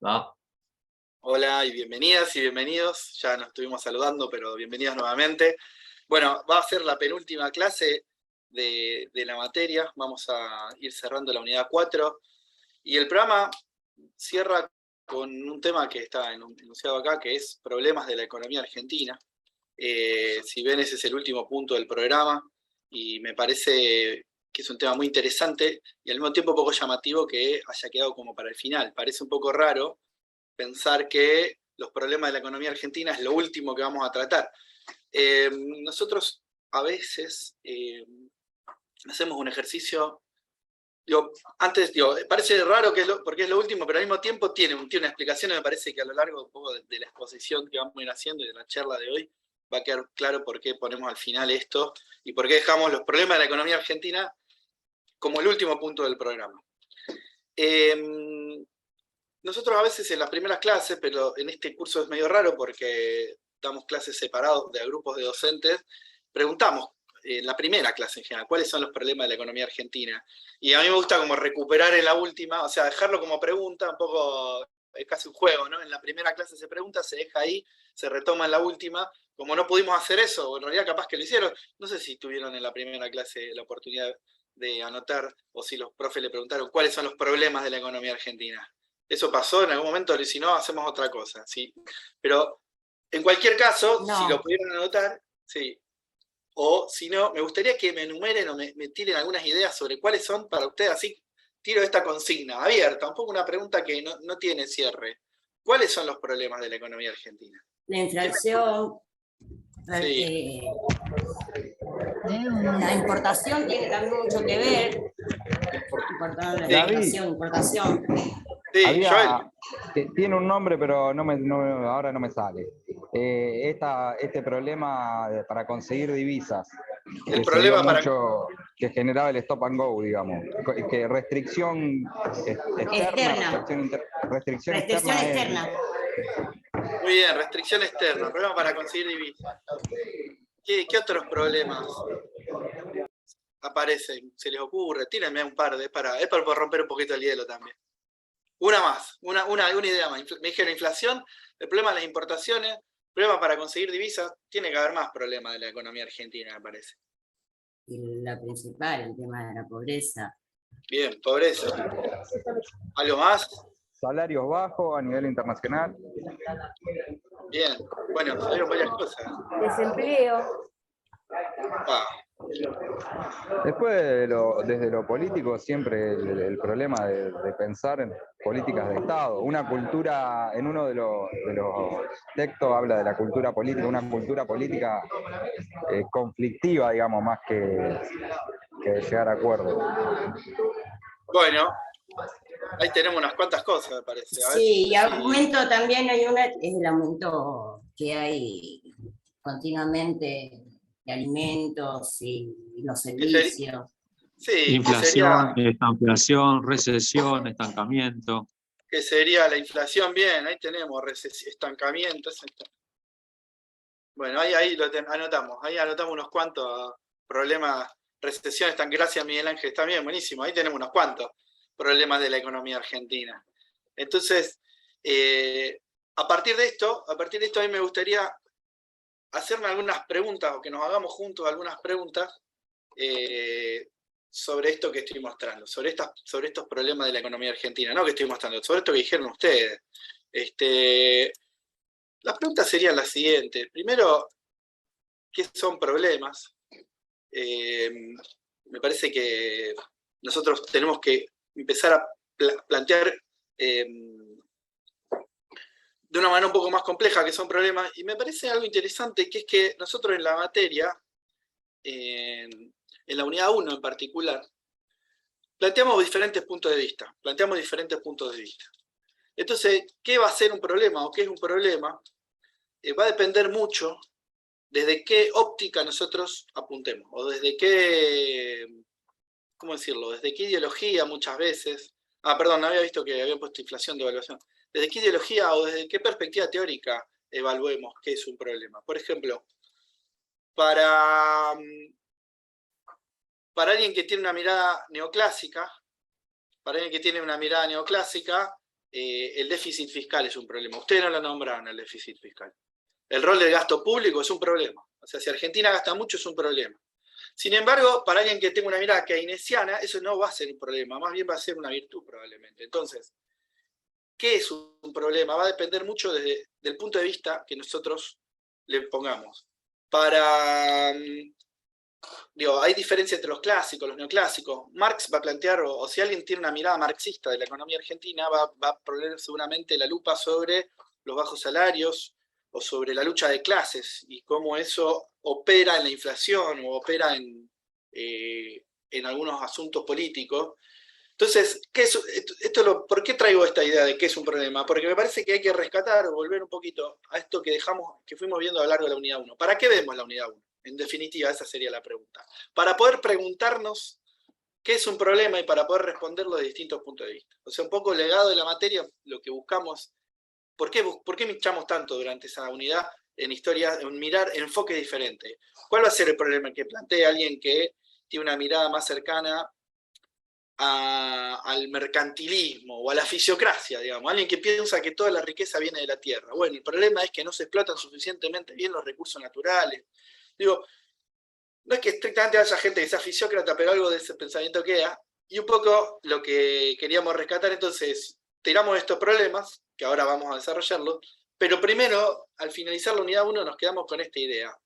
¿Va? Hola y bienvenidas y bienvenidos. Ya nos estuvimos saludando, pero bienvenidos nuevamente. Bueno, va a ser la penúltima clase de la materia. Vamos a ir cerrando la unidad 4. Y el programa cierra con un tema que está enunciado acá, que es problemas de la economía argentina. Si bien ese es el último punto del programa, y me parece que es un tema muy interesante y al mismo tiempo un poco llamativo que haya quedado como para el final. Parece un poco raro pensar que los problemas de la economía argentina es lo último que vamos a tratar. Nosotros a veces hacemos un ejercicio, parece raro porque es lo último, pero al mismo tiempo tiene una explicación y me parece que a lo largo un poco de la exposición que vamos a ir haciendo y de la charla de hoy va a quedar claro por qué ponemos al final esto y por qué dejamos los problemas de la economía argentina como el último punto del programa. Nosotros a veces en las primeras clases, pero en este curso es medio raro porque damos clases separados de grupos de docentes, preguntamos en la primera clase en general, ¿cuáles son los problemas de la economía argentina? Y a mí me gusta como recuperar en la última, o sea, dejarlo como pregunta, un poco, es casi un juego, ¿no? En la primera clase se pregunta, se deja ahí, se retoma en la última. Como no pudimos hacer eso, o en realidad capaz que lo hicieron, no sé si tuvieron en la primera clase la oportunidad de anotar, o si los profes le preguntaron cuáles son los problemas de la economía argentina. Eso pasó en algún momento, y si no, hacemos otra cosa, ¿sí? Pero en cualquier caso, No. si lo pudieran anotar, sí. O si no, me gustaría que me enumeren o me tiren algunas ideas sobre cuáles son para ustedes, así tiro esta consigna abierta, un poco una pregunta que no tiene cierre. ¿Cuáles son los problemas de la economía argentina? La inflación, Sí. La importación tiene también mucho que ver. La David, inflación, importación. Sí, Joel. tiene un nombre, pero ahora no me sale. Este problema para conseguir divisas, El que se dio problema para... mucho, que generaba el stop and go, digamos. Que restricción externa, restricción externa. Muy bien, restricción externa, problema para conseguir divisas. ¿Qué otros problemas aparecen? ¿Se les ocurre? Tírenme un par es para romper un poquito el hielo también. Una más, una idea más. Me dijeron inflación, el problema de las importaciones, problema para conseguir divisas. Tiene que haber más problemas de la economía argentina, me parece. Y la principal, el tema de la pobreza. Bien, pobreza. ¿Algo más? Salarios bajos a nivel internacional. Bien, bueno, salieron varias cosas. Desempleo. Después, desde lo político, siempre el problema de pensar en políticas de Estado. Una cultura, en uno de los textos habla de la cultura política, una cultura política conflictiva, digamos, más que de llegar a acuerdos. Bueno, ahí tenemos unas cuantas cosas, me parece. A ver, sí, y aumento también es el aumento que hay continuamente de alimentos y los servicios. Sí, inflación, estanflación, recesión, estancamiento. Que sería la inflación, bien, ahí tenemos estancamiento. Bueno, ahí anotamos unos cuantos problemas, recesión, gracias Miguel Ángel, está bien, buenísimo, ahí tenemos unos cuantos problemas de la economía argentina. Entonces, a partir de esto, a mí me gustaría hacerme algunas preguntas, o que nos hagamos juntos algunas preguntas sobre esto que estoy mostrando, sobre estos problemas de la economía argentina, no que estoy mostrando, sobre esto que dijeron ustedes. Las preguntas serían las siguientes. Primero, ¿qué son problemas? Me parece que nosotros tenemos que empezar a plantear de una manera un poco más compleja qué son problemas, y me parece algo interesante, que es que nosotros en la materia, en la unidad 1 en particular, planteamos diferentes puntos de vista. Entonces, ¿qué va a ser un problema o qué es un problema? Va a depender mucho desde qué óptica nosotros apuntemos, o desde qué, ¿cómo decirlo? Desde qué ideología muchas veces. Perdón, no había visto que habían puesto inflación de evaluación. ¿Desde qué ideología o desde qué perspectiva teórica evaluemos qué es un problema? Por ejemplo, para alguien que tiene una mirada neoclásica, el déficit fiscal es un problema. Ustedes no lo nombraron, el déficit fiscal. El rol del gasto público es un problema. O sea, si Argentina gasta mucho es un problema. Sin embargo, para alguien que tenga una mirada keynesiana, eso no va a ser un problema, más bien va a ser una virtud probablemente. Entonces, ¿qué es un problema? Va a depender mucho desde el punto de vista que nosotros le pongamos. Hay diferencia entre los clásicos, los neoclásicos. Marx va a plantear, o si alguien tiene una mirada marxista de la economía argentina, va a poner seguramente la lupa sobre los bajos salarios o sobre la lucha de clases y cómo eso opera en la inflación o opera en algunos asuntos políticos. Entonces, ¿por qué traigo esta idea de qué es un problema? Porque me parece que hay que rescatar o volver un poquito a esto que fuimos viendo a lo largo de la unidad 1. ¿Para qué vemos la unidad 1? En definitiva, esa sería la pregunta. Para poder preguntarnos qué es un problema y para poder responderlo de distintos puntos de vista. O sea, un poco legado de la materia, lo que buscamos, ¿por qué minchamos tanto durante esa unidad en historia, en mirar enfoques diferentes? ¿Cuál va a ser el problema que plantea alguien que tiene una mirada más cercana al mercantilismo o a la fisiocracia, digamos? Alguien que piensa que toda la riqueza viene de la tierra. Bueno, el problema es que no se explotan suficientemente bien los recursos naturales. Digo, no es que estrictamente haya gente que sea fisiócrata, pero algo de ese pensamiento queda. Y un poco lo que queríamos rescatar, entonces, tiramos estos problemas, que ahora vamos a desarrollarlos, pero primero, al finalizar la unidad 1, nos quedamos con esta idea,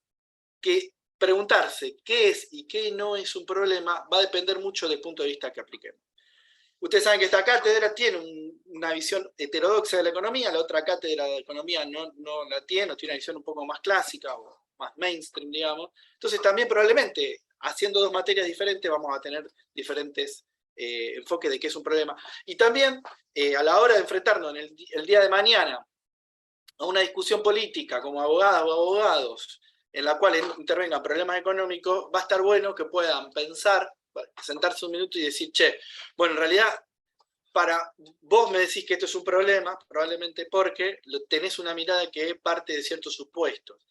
que preguntarse qué es y qué no es un problema va a depender mucho del punto de vista que apliquemos. Ustedes saben que esta cátedra tiene una visión heterodoxa de la economía, la otra cátedra de economía no la tiene, tiene una visión un poco más clásica o más mainstream, digamos. Entonces también probablemente, haciendo dos materias diferentes, vamos a tener diferentes enfoques de qué es un problema. Y también, a la hora de enfrentarnos el día de mañana a una discusión política como abogadas o abogados, en la cual intervengan problemas económicos, va a estar bueno que puedan pensar, sentarse un minuto y decir, che, bueno, en realidad, vos me decís que esto es un problema, probablemente porque tenés una mirada que parte de ciertos supuestos.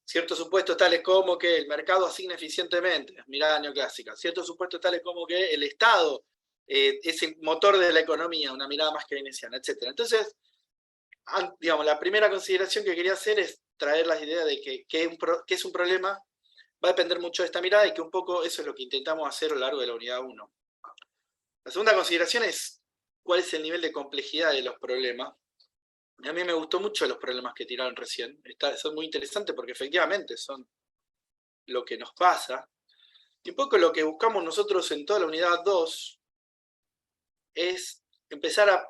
Ciertos supuestos tales como que el mercado asigna eficientemente, mirada neoclásica. Ciertos supuestos tales como que el Estado es el motor de la economía, una mirada más keynesiana, etc. Entonces, digamos, la primera consideración que quería hacer es traer las ideas de que es un problema, va a depender mucho de esta mirada y que un poco eso es lo que intentamos hacer a lo largo de la unidad 1. La segunda consideración es cuál es el nivel de complejidad de los problemas. Y a mí me gustó mucho los problemas que tiraron recién. Son muy interesantes porque efectivamente son lo que nos pasa. Y un poco lo que buscamos nosotros en toda la unidad 2 es empezar a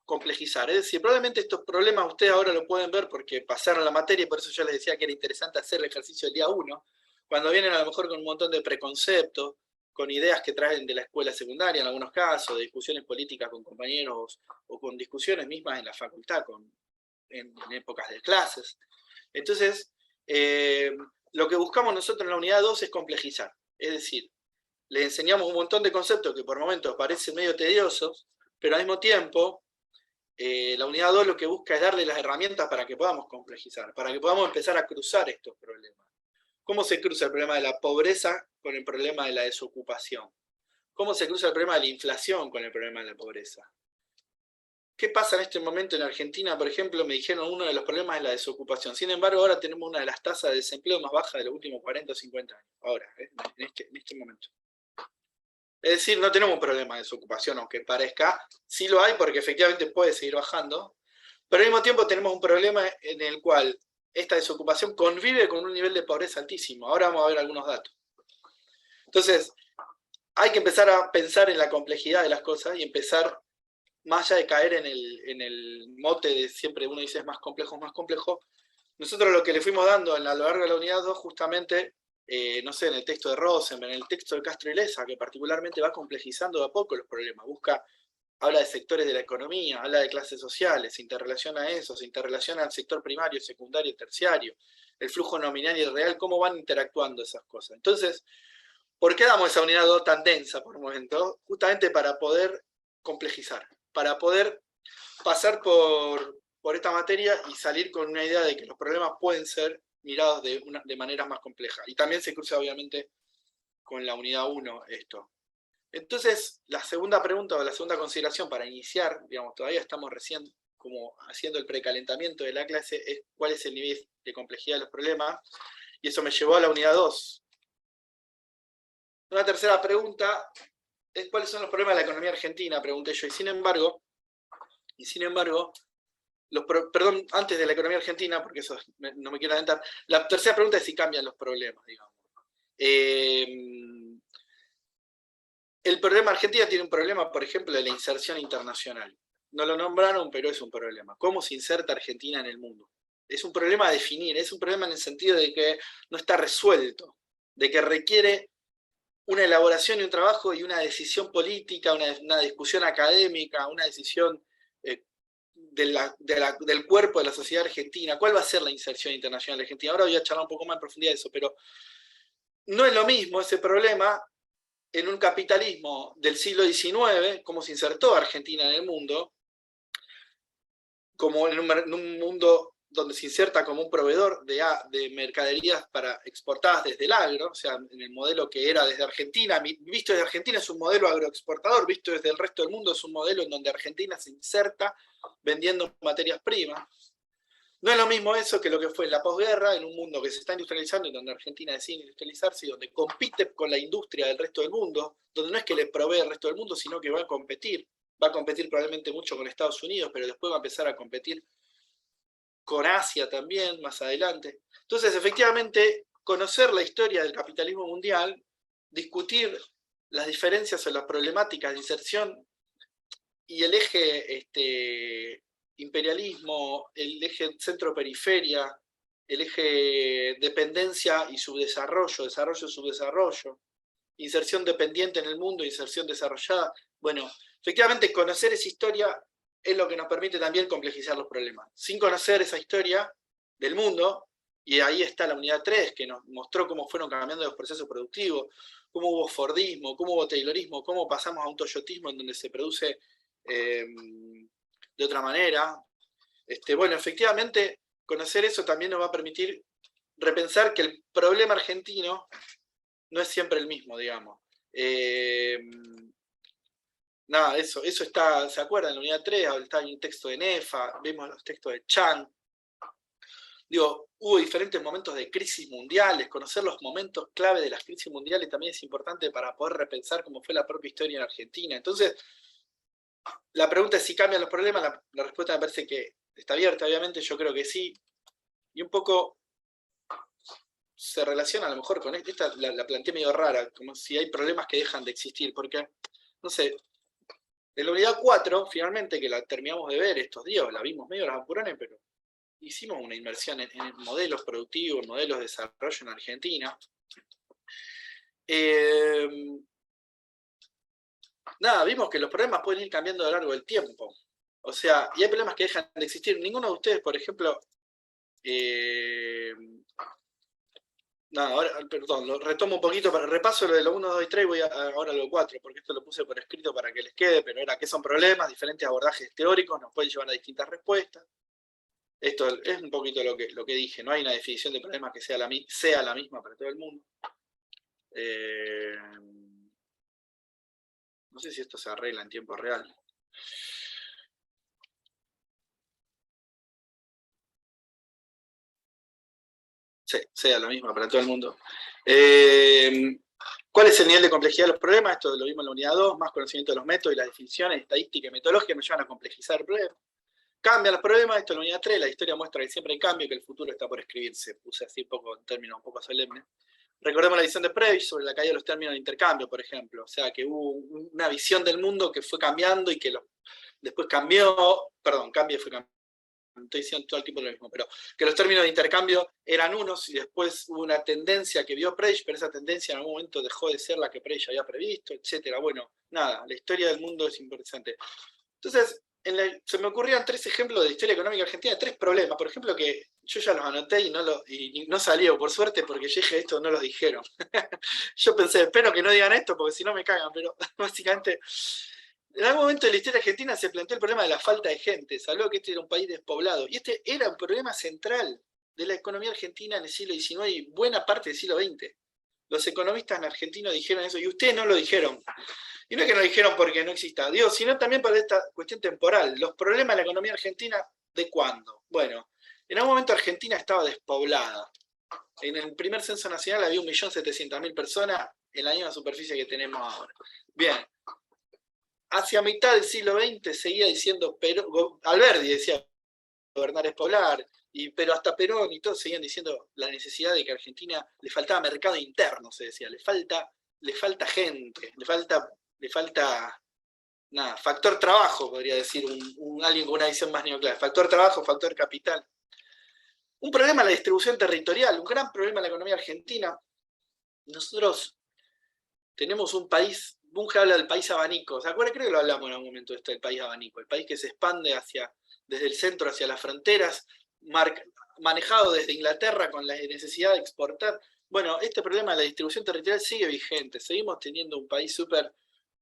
complejizar. Es decir, probablemente estos problemas ustedes ahora lo pueden ver porque pasaron la materia y por eso yo les decía que era interesante hacer el ejercicio del día 1, cuando vienen a lo mejor con un montón de preconceptos, con ideas que traen de la escuela secundaria en algunos casos, de discusiones políticas con compañeros o con discusiones mismas en la facultad, en épocas de clases. Entonces, lo que buscamos nosotros en la unidad 2 es complejizar. Es decir, les enseñamos un montón de conceptos que por momentos parecen medio tediosos, pero al mismo tiempo, la unidad 2 lo que busca es darle las herramientas para que podamos complejizar, para que podamos empezar a cruzar estos problemas. ¿Cómo se cruza el problema de la pobreza con el problema de la desocupación? ¿Cómo se cruza el problema de la inflación con el problema de la pobreza? ¿Qué pasa en este momento en Argentina? Por ejemplo, me dijeron uno de los problemas es la desocupación. Sin embargo, ahora tenemos una de las tasas de desempleo más bajas de los últimos 40 o 50 años. Ahora, en este momento. Es decir, no tenemos un problema de desocupación, aunque parezca. Sí lo hay porque efectivamente puede seguir bajando. Pero al mismo tiempo tenemos un problema en el cual esta desocupación convive con un nivel de pobreza altísimo. Ahora vamos a ver algunos datos. Entonces, hay que empezar a pensar en la complejidad de las cosas y empezar, más allá de caer en el mote de siempre uno dice es más complejo, nosotros lo que le fuimos dando a lo largo de la unidad 2 justamente, no sé, en el texto de Rosenberg, en el texto de Castro y Leza, que particularmente va complejizando de a poco los problemas, habla de sectores de la economía, habla de clases sociales, se interrelaciona a eso, se interrelaciona al sector primario, secundario, terciario, el flujo nominal y el real, cómo van interactuando esas cosas. Entonces, ¿por qué damos esa unidad 2 tan densa por momento? Justamente para poder complejizar, para poder pasar por esta materia y salir con una idea de que los problemas pueden ser mirados de maneras más complejas. Y también se cruza obviamente con la unidad 1 esto. Entonces, la segunda pregunta o la segunda consideración para iniciar, digamos, todavía estamos recién como haciendo el precalentamiento de la clase, es cuál es el nivel de complejidad de los problemas, y eso me llevó a la unidad 2. Una tercera pregunta es cuáles son los problemas de la economía argentina, pregunté yo, y sin embargo, perdón, antes de la economía argentina, porque eso no me quiero adelantar, la tercera pregunta es si cambian los problemas, digamos. El problema Argentina tiene un problema, por ejemplo, de la inserción internacional. No lo nombraron, pero es un problema. ¿Cómo se inserta Argentina en el mundo? Es un problema a definir, es un problema en el sentido de que no está resuelto, de que requiere una elaboración y un trabajo y una decisión política, una discusión académica, una decisión del cuerpo de la sociedad argentina. ¿Cuál va a ser la inserción internacional de Argentina? Ahora voy a charlar un poco más en profundidad de eso, pero no es lo mismo ese problema en un capitalismo del siglo XIX, cómo se insertó Argentina en el mundo, como en un mundo donde se inserta como un proveedor de mercaderías para exportadas desde el agro, o sea, en el modelo que era desde Argentina, visto desde Argentina es un modelo agroexportador, visto desde el resto del mundo es un modelo en donde Argentina se inserta vendiendo materias primas. No es lo mismo eso que lo que fue en la posguerra, en un mundo que se está industrializando, en donde Argentina decide industrializarse y donde compite con la industria del resto del mundo, donde no es que le provee al resto del mundo, sino que va a competir probablemente mucho con Estados Unidos, pero después va a empezar a competir con Asia también, más adelante. Entonces, efectivamente, conocer la historia del capitalismo mundial, discutir las diferencias o las problemáticas de inserción y el eje imperialismo, el eje centro-periferia, el eje dependencia y subdesarrollo, desarrollo-subdesarrollo, inserción dependiente en el mundo, inserción desarrollada. Bueno, efectivamente, conocer esa historia es lo que nos permite también complejizar los problemas. Sin conocer esa historia del mundo, y ahí está la unidad 3, que nos mostró cómo fueron cambiando los procesos productivos, cómo hubo Fordismo, cómo hubo Taylorismo, cómo pasamos a un toyotismo en donde se produce de otra manera. Bueno, efectivamente, conocer eso también nos va a permitir repensar que el problema argentino no es siempre el mismo, digamos. Nada, eso está, ¿se acuerdan? En la unidad 3 está un texto de Nefa, vimos los textos de Chan. Digo, hubo diferentes momentos de crisis mundiales, conocer los momentos clave de las crisis mundiales también es importante para poder repensar cómo fue la propia historia en Argentina. Entonces, la pregunta es si cambian los problemas, la respuesta me parece que está abierta, obviamente, yo creo que sí. Y un poco se relaciona a lo mejor con esta, la planteé medio rara, como si hay problemas que dejan de existir, porque, no sé, en la unidad 4, finalmente, que la terminamos de ver estos días, la vimos medio las apurones, pero hicimos una inmersión en modelos productivos, modelos de desarrollo en Argentina. Nada, vimos que los problemas pueden ir cambiando a lo largo del tiempo. O sea, y hay problemas que dejan de existir. Ninguno de ustedes, por ejemplo, nada, ahora, perdón, lo retomo un poquito, repaso lo de lo 1, 2 y 3 y voy ahora a lo 4, porque esto lo puse por escrito para que les quede, pero era qué son problemas, diferentes abordajes teóricos nos pueden llevar a distintas respuestas. Esto es un poquito lo que dije, no hay una definición de problemas que sea la misma para todo el mundo. No sé si esto se arregla en tiempo real. Sí, sea la misma para todo el mundo. ¿Cuál es el nivel de complejidad de los problemas? Esto lo vimos en la unidad 2, más conocimiento de los métodos y las definiciones, estadística y metodología me llevan a complejizar el problema. Cambian los problemas, esto en la unidad 3, la historia muestra que siempre hay cambio, que el futuro está por escribirse. Puse así en términos un poco solemnes. Recordemos la visión de Prebisch sobre la caída de los términos de intercambio, por ejemplo. O sea, que hubo una visión del mundo que fue cambiando y que después cambió, perdón, cambio fue cambiando. Estoy diciendo todo el tiempo lo mismo, pero que los términos de intercambio eran unos y después hubo una tendencia que vio Prebisch, pero esa tendencia en algún momento dejó de ser la que Prebisch había previsto, etc. Bueno, nada, la historia del mundo es interesante. Entonces, se me ocurrían 3 ejemplos de historia económica argentina, 3 problemas, por ejemplo, que yo ya los anoté y no salió, por suerte, porque yo dije esto, no los dijeron. Yo pensé, espero que no digan esto, porque si no me cagan, pero básicamente, en algún momento de la historia argentina se planteó el problema de la falta de gente, se habló que este era un país despoblado, y este era un problema central de la economía argentina en el siglo XIX y buena parte del siglo XX. Los economistas argentinos dijeron eso, y ustedes no lo dijeron. Y no es que nos dijeron porque no exista, digo, sino también para esta cuestión temporal. Los problemas de la economía argentina, ¿de cuándo? Bueno, en algún momento Argentina estaba despoblada. En el primer censo nacional había 1.700.000 personas en la misma superficie que tenemos ahora. Bien, hacia mitad del siglo XX seguía diciendo, Alberdi decía, gobernar es poblar, pero hasta Perón y todos seguían diciendo la necesidad de que a Argentina le faltaba mercado interno, se decía, le falta gente, le falta nada, factor trabajo, podría decir alguien con una visión más neoclásica, factor trabajo, factor capital. Un problema en la distribución territorial, un gran problema en la economía argentina. Nosotros tenemos un país, Bunge habla del país abanico, ¿se acuerdan? Creo que lo hablamos en algún momento de esto, del país abanico, el país que se expande desde el centro hacia las fronteras, manejado desde Inglaterra con la necesidad de exportar. Bueno, este problema de la distribución territorial sigue vigente, seguimos teniendo un país súper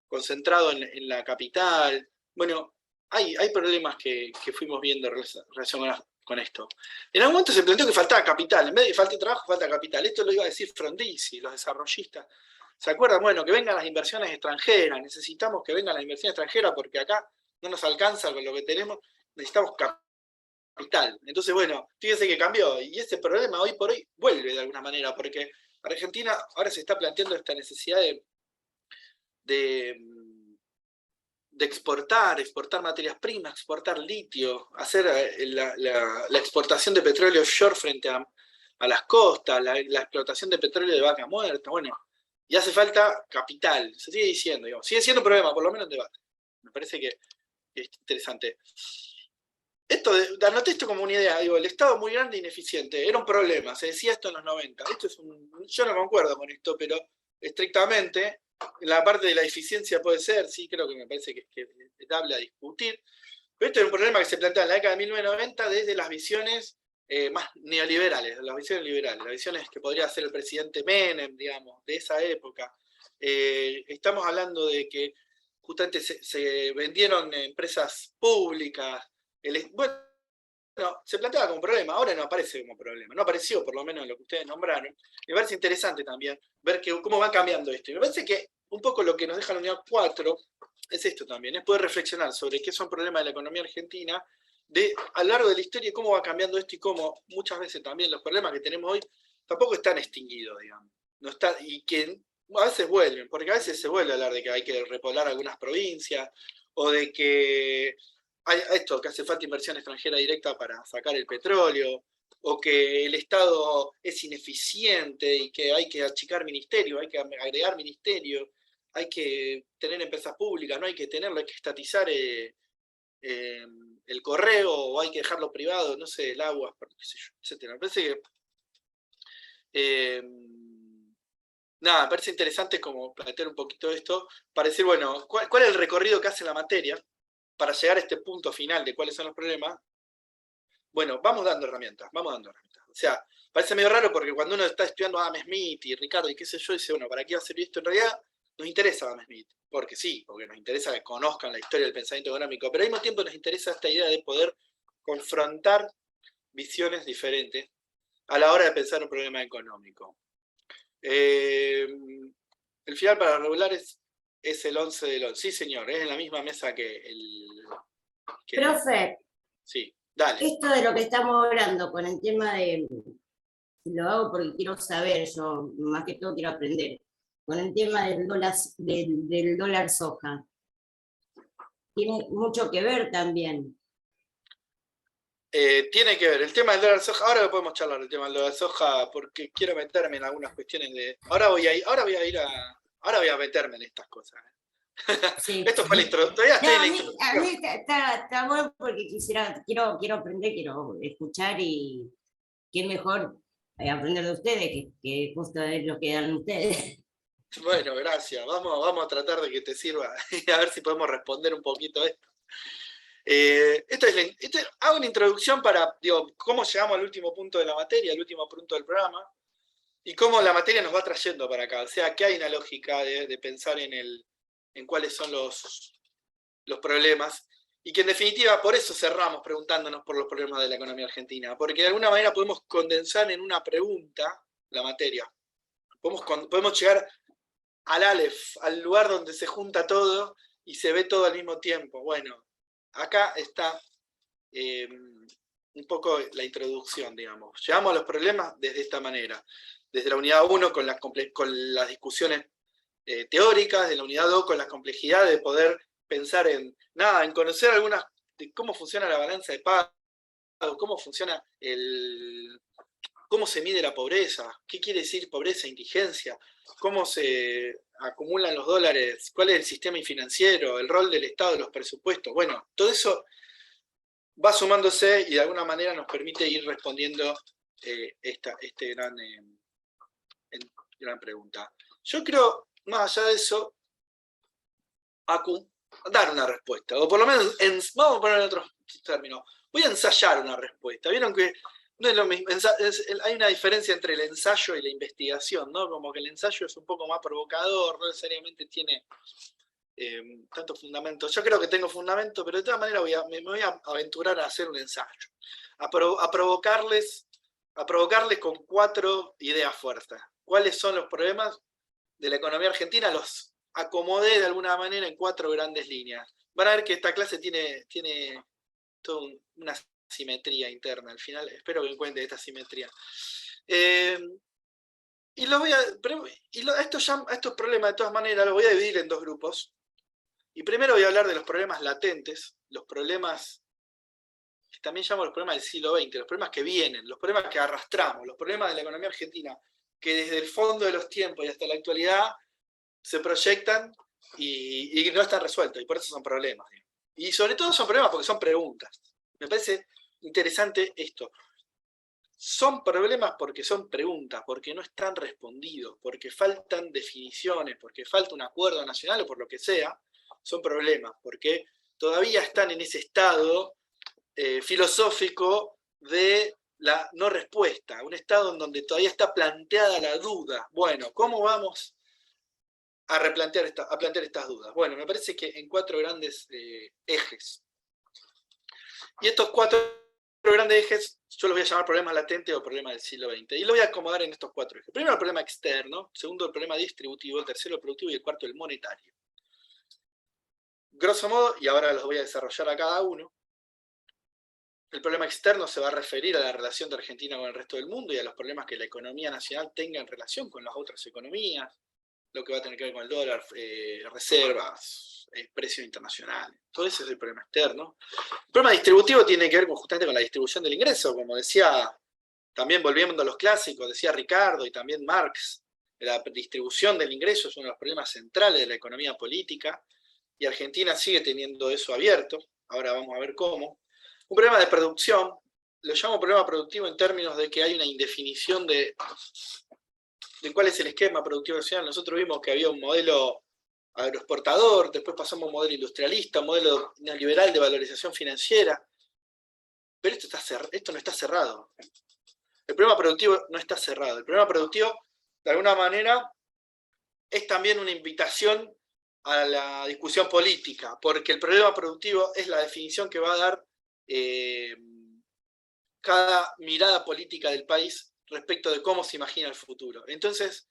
concentrado en la capital. Bueno, hay problemas que fuimos viendo relacionados con esto. En algún momento se planteó que faltaba capital, en vez de que falte trabajo, falta capital. Esto lo iba a decir Frondizi, los desarrollistas. ¿Se acuerdan? Bueno, que vengan las inversiones extranjeras, necesitamos que vengan las inversiones extranjeras porque acá no nos alcanza con lo que tenemos, necesitamos capital. Entonces, bueno, fíjense que cambió, y ese problema hoy por hoy vuelve de alguna manera, porque Argentina ahora se está planteando esta necesidad de exportar materias primas, exportar litio, hacer la exportación de petróleo offshore frente a las costas, la explotación de petróleo de vaca muerta, bueno, y hace falta capital, se sigue diciendo, digamos, sigue siendo un problema, por lo menos en debate. Me parece que es interesante. Anoté esto como una idea, digo, el Estado muy grande e ineficiente, era un problema, se decía esto en los 90, yo no concuerdo con esto, pero estrictamente, en la parte de la eficiencia puede ser, sí, creo que me parece que es dable a discutir, pero esto es un problema que se plantea en la década de 1990 desde las visiones más neoliberales, las visiones liberales, las visiones que podría hacer el presidente Menem, digamos, de esa época. Estamos hablando de que justamente se vendieron empresas públicas, bueno, se planteaba como problema, ahora no aparece como problema, no apareció por lo menos en lo que ustedes nombraron. Me parece interesante también ver cómo va cambiando esto. Y me parece que un poco lo que nos deja la unidad 4 es esto también, es poder reflexionar sobre qué son problemas de la economía argentina a lo largo de la historia y cómo va cambiando esto y cómo muchas veces también los problemas que tenemos hoy tampoco están extinguidos, digamos. No está, y que a veces vuelven, porque a veces se vuelve a hablar de que hay que repoblar algunas provincias o de que hay esto, que hace falta inversión extranjera directa para sacar el petróleo, o que el Estado es ineficiente y que hay que achicar ministerio, hay que agregar ministerio, hay que tener empresas públicas, no hay que tenerlo, hay que estatizar el correo, o hay que dejarlo privado, no sé, el agua, qué sé yo, etc. Me parece que nada, me parece interesante como plantear un poquito esto, para decir, bueno, ¿cuál es el recorrido que hace la materia para llegar a este punto final de cuáles son los problemas? Bueno, vamos dando herramientas. O sea, parece medio raro porque cuando uno está estudiando a Adam Smith y Ricardo y qué sé yo, dice, bueno, ¿para qué va a servir esto? En realidad nos interesa Adam Smith, porque sí, porque nos interesa que conozcan la historia del pensamiento económico, pero al mismo tiempo nos interesa esta idea de poder confrontar visiones diferentes a la hora de pensar un problema económico. El final para regular es el 11 del 11. Sí, señor, es en la misma mesa que el... Profe, sí, dale. Esto de lo que estamos hablando con el tema de... Lo hago porque quiero saber, yo más que todo quiero aprender. Con el tema del dólar soja. Tiene mucho que ver también. Tiene que ver, el tema del dólar soja, ahora podemos charlar el tema del dólar soja, porque quiero meterme en algunas cuestiones de... Ahora voy a meterme en estas cosas. Sí. Esto fue la introducción. A mí está bueno porque quiero aprender, quiero escuchar y qué mejor aprender de ustedes que justo es lo que dan ustedes. Bueno, gracias. Vamos a tratar de que te sirva y a ver si podemos responder un poquito esto. Hago una introducción para, cómo llegamos al último punto de la materia, al último punto del programa, y cómo la materia nos va trayendo para acá. O sea, que hay una lógica de pensar en cuáles son los problemas, y que en definitiva por eso cerramos preguntándonos por los problemas de la economía argentina, porque de alguna manera podemos condensar en una pregunta la materia. Podemos llegar al Aleph, al lugar donde se junta todo y se ve todo al mismo tiempo. Bueno, acá está un poco la introducción, digamos. Llevamos a los problemas desde esta manera. Desde la unidad 1 con las discusiones teóricas, de la unidad 2 con la complejidad de poder pensar en conocer algunas de cómo funciona la balanza de pago, cómo funciona cómo se mide la pobreza, qué quiere decir pobreza e indigencia, cómo se acumulan los dólares, cuál es el sistema financiero, el rol del Estado, los presupuestos. Bueno, todo eso va sumándose y de alguna manera nos permite ir respondiendo esta gran pregunta. Yo creo, más allá de eso, dar una respuesta, o por lo menos, vamos a poner en otros términos, voy a ensayar una respuesta. Vieron que no es lo mismo, hay una diferencia entre el ensayo y la investigación, ¿no? Como que el ensayo es un poco más provocador, no necesariamente tiene tanto fundamento. Yo creo que tengo fundamento, pero de todas maneras me voy a aventurar a hacer un ensayo, a provocarles con 4 ideas fuertes. ¿Cuáles son los problemas de la economía argentina? Los acomodé de alguna manera en 4 grandes líneas. Van a ver que esta clase tiene toda una simetría interna. Al final espero que encuentre esta simetría. Estos problemas de todas maneras los voy a dividir en 2 grupos. Y primero voy a hablar de los problemas latentes, los problemas que también llamo los problemas del siglo XX, los problemas que vienen, los problemas que arrastramos, los problemas de la economía argentina, que desde el fondo de los tiempos y hasta la actualidad se proyectan y no están resueltos, y por eso son problemas. Y sobre todo son problemas porque son preguntas. Me parece interesante esto. Son problemas porque son preguntas, porque no están respondidos, porque faltan definiciones, porque falta un acuerdo nacional o por lo que sea. Son problemas, porque todavía están en ese estado filosófico de la no respuesta, un estado en donde todavía está planteada la duda. Bueno, ¿cómo vamos a plantear estas dudas? Bueno, me parece que en 4 grandes ejes. Y estos 4 grandes ejes, yo los voy a llamar problemas latentes o problemas del siglo XX. Y lo voy a acomodar en estos 4 ejes. Primero el problema externo, segundo el problema distributivo, el tercero el productivo y el cuarto el monetario. Grosso modo, y ahora los voy a desarrollar a cada uno, el problema externo se va a referir a la relación de Argentina con el resto del mundo y a los problemas que la economía nacional tenga en relación con las otras economías, lo que va a tener que ver con el dólar, reservas, precios internacionales. Todo ese es el problema externo. El problema distributivo tiene que ver justamente con la distribución del ingreso, como decía, también volviendo a los clásicos, decía Ricardo y también Marx, la distribución del ingreso es uno de los problemas centrales de la economía política, y Argentina sigue teniendo eso abierto. Ahora vamos a ver cómo. Un problema de producción, lo llamo problema productivo en términos de que hay una indefinición de cuál es el esquema productivo nacional. Nosotros vimos que había un modelo agroexportador, después pasamos a un modelo industrialista, un modelo neoliberal de valorización financiera, pero esto no está cerrado. El problema productivo no está cerrado. El problema productivo, de alguna manera, es también una invitación a la discusión política, porque el problema productivo es la definición que va a dar cada mirada política del país respecto de cómo se imagina el futuro. Entonces,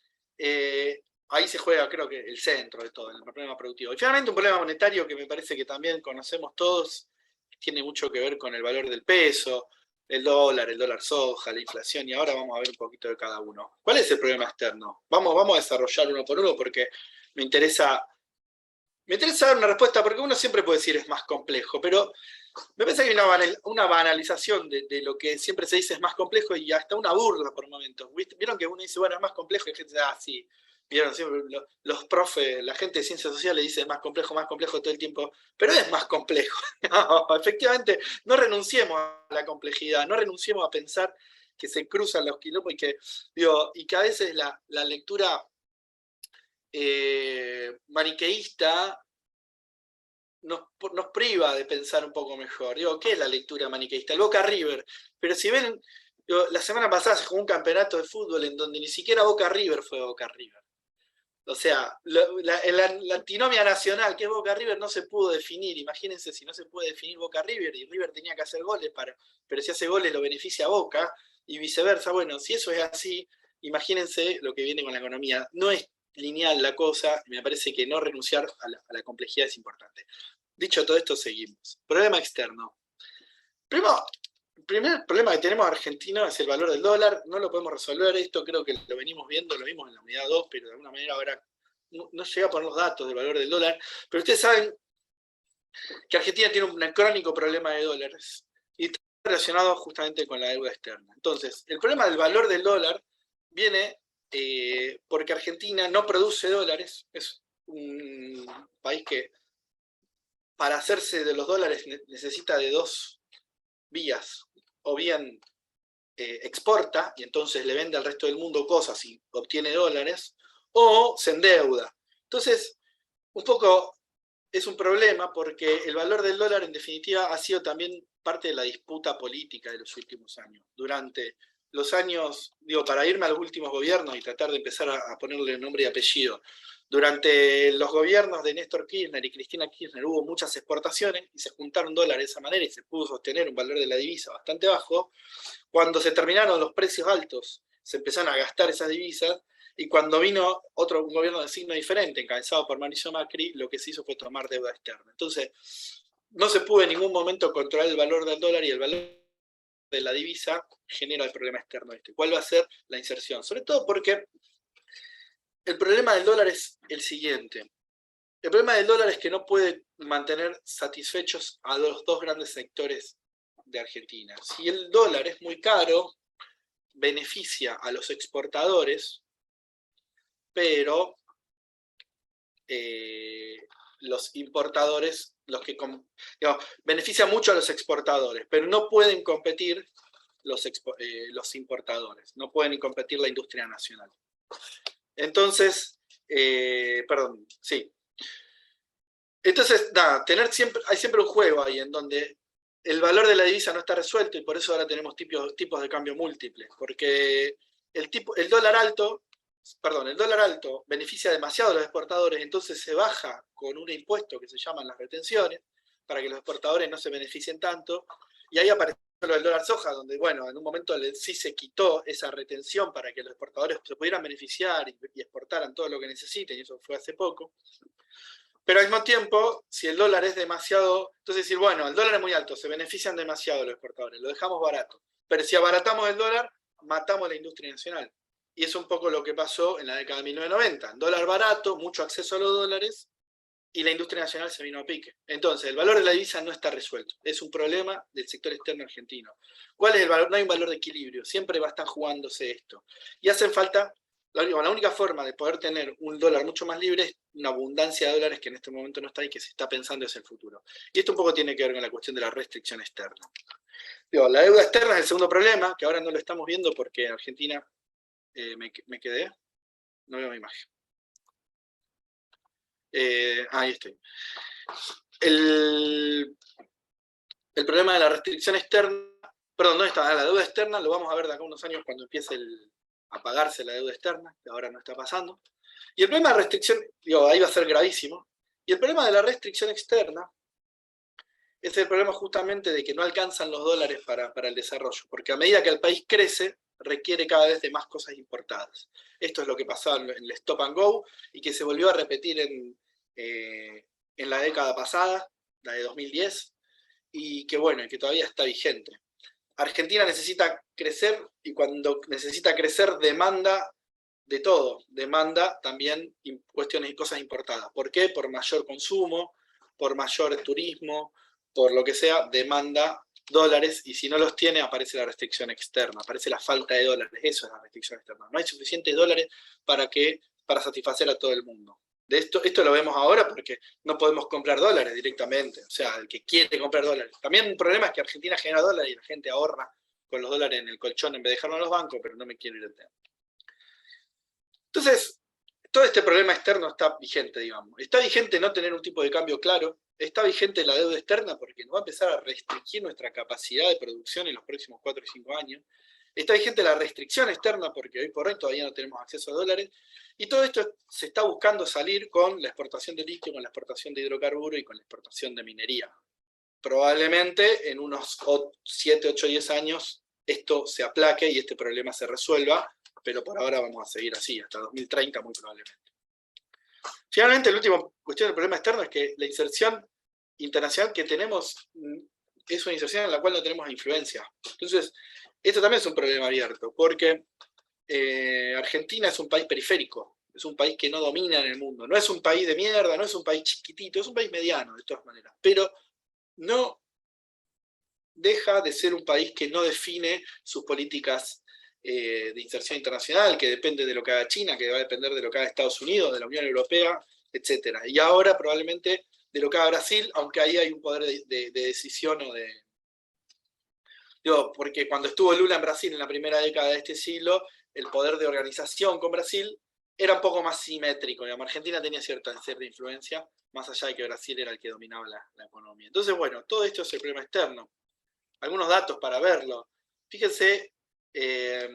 ahí se juega, creo que, el centro de todo, el problema productivo. Y finalmente un problema monetario que me parece que también conocemos todos, que tiene mucho que ver con el valor del peso, el dólar soja, la inflación, y ahora vamos a ver un poquito de cada uno. ¿Cuál es el problema externo? Vamos a desarrollar uno por uno porque me interesa dar una respuesta, porque uno siempre puede decir es más complejo, pero me parece que hay una banalización de lo que siempre se dice es más complejo y hasta una burla por momentos. ¿Vieron que uno dice, bueno, es más complejo? Y la gente dice, sí. Vieron, siempre los profes, la gente de ciencias sociales dice es más complejo todo el tiempo, pero es más complejo. No, efectivamente, no renunciemos a la complejidad, no renunciemos a pensar que se cruzan los quilombos y que a veces la lectura maniqueísta nos priva de pensar un poco mejor. ¿Qué es la lectura maniqueísta? El Boca River. Pero si ven, la semana pasada se jugó un campeonato de fútbol en donde ni siquiera Boca River fue Boca River. O sea, la antinomia nacional, que es Boca River, no se pudo definir. Imagínense si no se puede definir Boca River y River tenía que hacer goles, pero si hace goles lo beneficia a Boca y viceversa. Bueno, si eso es así, imagínense lo que viene con la economía. No es lineal la cosa, y me parece que no renunciar a la complejidad es importante. Dicho todo esto, seguimos. Problema externo. El primer problema que tenemos en Argentina es el valor del dólar. No lo podemos resolver. Esto creo que lo venimos viendo, lo vimos en la unidad 2, pero de alguna manera ahora no llega a poner los datos del valor del dólar. Pero ustedes saben que Argentina tiene un crónico problema de dólares y está relacionado justamente con la deuda externa. Entonces, el problema del valor del dólar viene porque Argentina no produce dólares. Es un país que para hacerse de los dólares necesita de dos vías. O bien exporta y entonces le vende al resto del mundo cosas y obtiene dólares, o se endeuda. Entonces, un poco es un problema porque el valor del dólar en definitiva ha sido también parte de la disputa política de los últimos años. Durante los años, digo, para irme a los últimos gobiernos y tratar de empezar a ponerle nombre y apellido, durante los gobiernos de Néstor Kirchner y Cristina Kirchner hubo muchas exportaciones y se juntaron dólares de esa manera y se pudo sostener un valor de la divisa bastante bajo. Cuando se terminaron los precios altos, se empezaron a gastar esas divisas, y cuando vino un gobierno de signo diferente, encabezado por Mauricio Macri, lo que se hizo fue tomar deuda externa. Entonces, no se pudo en ningún momento controlar el valor del dólar, y el valor de la divisa genera el problema externo este. ¿Cuál va a ser la inserción? Sobre todo porque el problema del dólar es el siguiente. El problema del dólar es que no puede mantener satisfechos a los dos grandes sectores de Argentina. Si el dólar es muy caro, beneficia a los exportadores, pero los importadores, beneficia mucho a los exportadores, pero no pueden competir los importadores, no pueden competir la industria nacional. Entonces, Entonces, nada, hay siempre un juego ahí en donde el valor de la divisa no está resuelto, y por eso ahora tenemos tipos de cambio múltiples, porque el dólar alto beneficia demasiado a los exportadores, entonces se baja con un impuesto que se llaman las retenciones, para que los exportadores no se beneficien tanto, y ahí aparece lo del dólar soja, donde, bueno, en un momento sí se quitó esa retención para que los exportadores se pudieran beneficiar y exportaran todo lo que necesiten, y eso fue hace poco. Pero al mismo tiempo, si el dólar es demasiado, entonces decir, bueno, el dólar es muy alto, se benefician demasiado los exportadores, lo dejamos barato. Pero si abaratamos el dólar, matamos la industria nacional. Y es un poco lo que pasó en la década de 1990. Dólar barato, mucho acceso a los dólares, y la industria nacional se vino a pique. Entonces, el valor de la divisa no está resuelto. Es un problema del sector externo argentino. ¿Cuál es el valor? No hay un valor de equilibrio. Siempre va a estar jugándose esto. Y hacen falta, la única forma de poder tener un dólar mucho más libre es una abundancia de dólares que en este momento no está y que se está pensando hacia el futuro. Y esto un poco tiene que ver con la cuestión de la restricción externa. La deuda externa es el segundo problema, que ahora no lo estamos viendo porque en Argentina me quedé. No veo mi imagen. Ahí estoy. El problema de la restricción externa, perdón, ¿dónde está? La deuda externa lo vamos a ver de acá a unos años cuando empiece a pagarse la deuda externa, que ahora no está pasando. Y el problema de restricción, ahí va a ser gravísimo. Y el problema de la restricción externa es el problema justamente de que no alcanzan los dólares para el desarrollo, porque a medida que el país crece, requiere cada vez de más cosas importadas. Esto es lo que pasaba en el Stop and Go, y que se volvió a repetir en la década pasada, la de 2010, y que bueno, que todavía está vigente. Argentina necesita crecer, y cuando necesita crecer demanda de todo, demanda también cuestiones y cosas importadas. ¿Por qué? Por mayor consumo, por mayor turismo, por lo que sea, demanda dólares, y si no los tiene aparece la restricción externa, aparece la falta de dólares. Eso es la restricción externa. No hay suficientes dólares para satisfacer a todo el mundo. Esto lo vemos ahora porque no podemos comprar dólares directamente, o sea, el que quiere comprar dólares. También un problema es que Argentina genera dólares y la gente ahorra con los dólares en el colchón en vez de dejarlo en los bancos, pero no me quiero ir al tema. Entonces, todo este problema externo está vigente, digamos. Está vigente no tener un tipo de cambio claro, está vigente la deuda externa porque nos va a empezar a restringir nuestra capacidad de producción en los próximos 4 o 5 años. Está vigente la restricción externa porque hoy por hoy todavía no tenemos acceso a dólares. Y todo esto se está buscando salir con la exportación de litio, con la exportación de hidrocarburos y con la exportación de minería. Probablemente en unos 7, 8, 10 años esto se aplaque y este problema se resuelva, pero por ahora vamos a seguir así, hasta 2030 muy probablemente. Finalmente, la última cuestión del problema externo es que la inserción internacional que tenemos es una inserción en la cual no tenemos influencia. Entonces, esto también es un problema abierto, porque Argentina es un país periférico, es un país que no domina en el mundo, no es un país de mierda, no es un país chiquitito, es un país mediano, de todas maneras, pero no deja de ser un país que no define sus políticas de inserción internacional, que depende de lo que haga China, que va a depender de lo que haga Estados Unidos, de la Unión Europea, etc. Y ahora probablemente de lo que haga Brasil, aunque ahí hay un poder de decisión o de... Digo, porque cuando estuvo Lula en Brasil en la primera década de este siglo, el poder de organización con Brasil era un poco más simétrico. Digamos. Argentina tenía cierta influencia, más allá de que Brasil era el que dominaba la economía. Entonces, bueno, todo esto es el problema externo. Algunos datos para verlo. Fíjense, este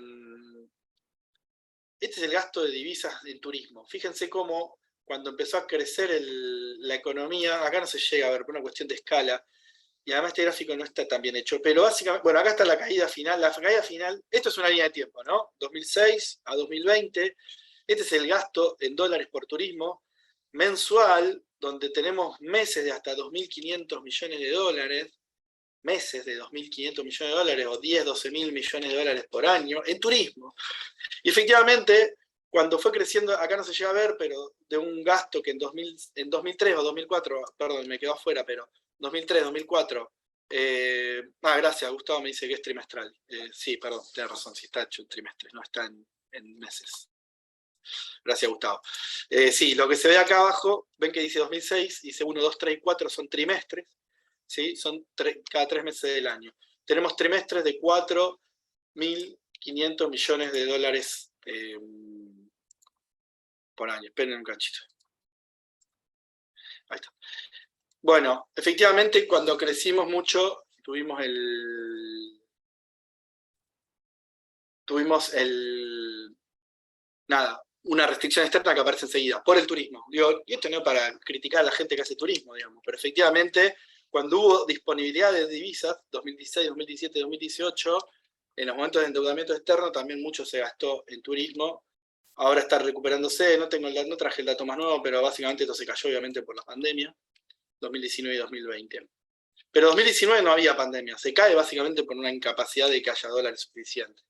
es el gasto de divisas en turismo. Fíjense cómo cuando empezó a crecer la economía, acá no se llega a ver por una cuestión de escala, y además este gráfico no está tan bien hecho, pero básicamente, bueno, acá está la caída final. La caída final, esto es una línea de tiempo, ¿no? 2006 a 2020, este es el gasto en dólares por turismo mensual, donde tenemos meses de hasta 2.500 millones de dólares, meses de 2.500 millones de dólares o 10, 12.000 millones de dólares por año en turismo. Y efectivamente, cuando fue creciendo, acá no se llega a ver, pero de un gasto que en 2003 o 2004, perdón, me quedó afuera, pero 2003, 2004, gracias, Gustavo me dice que es trimestral. Sí, perdón, tiene razón, sí está hecho en trimestres, no está en meses. Gracias, Gustavo. Sí, lo que se ve acá abajo, ven que dice 2006, dice 1, 2, 3 y 4 son trimestres. ¿Sí? Son cada 3 meses del año. Tenemos trimestres de 4.500 millones de dólares por año. Esperen un cachito. Ahí está. Bueno, efectivamente, cuando crecimos mucho, tuvimos una restricción externa que aparece enseguida, por el turismo. Digo, y esto no es para criticar a la gente que hace turismo, digamos, pero efectivamente, cuando hubo disponibilidad de divisas, 2016, 2017, 2018, en los momentos de endeudamiento externo también mucho se gastó en turismo. Ahora está recuperándose, no traje el dato más nuevo, pero básicamente esto se cayó obviamente por la pandemia, 2019 y 2020. Pero 2019 no había pandemia, se cae básicamente por una incapacidad de que haya dólares suficientes.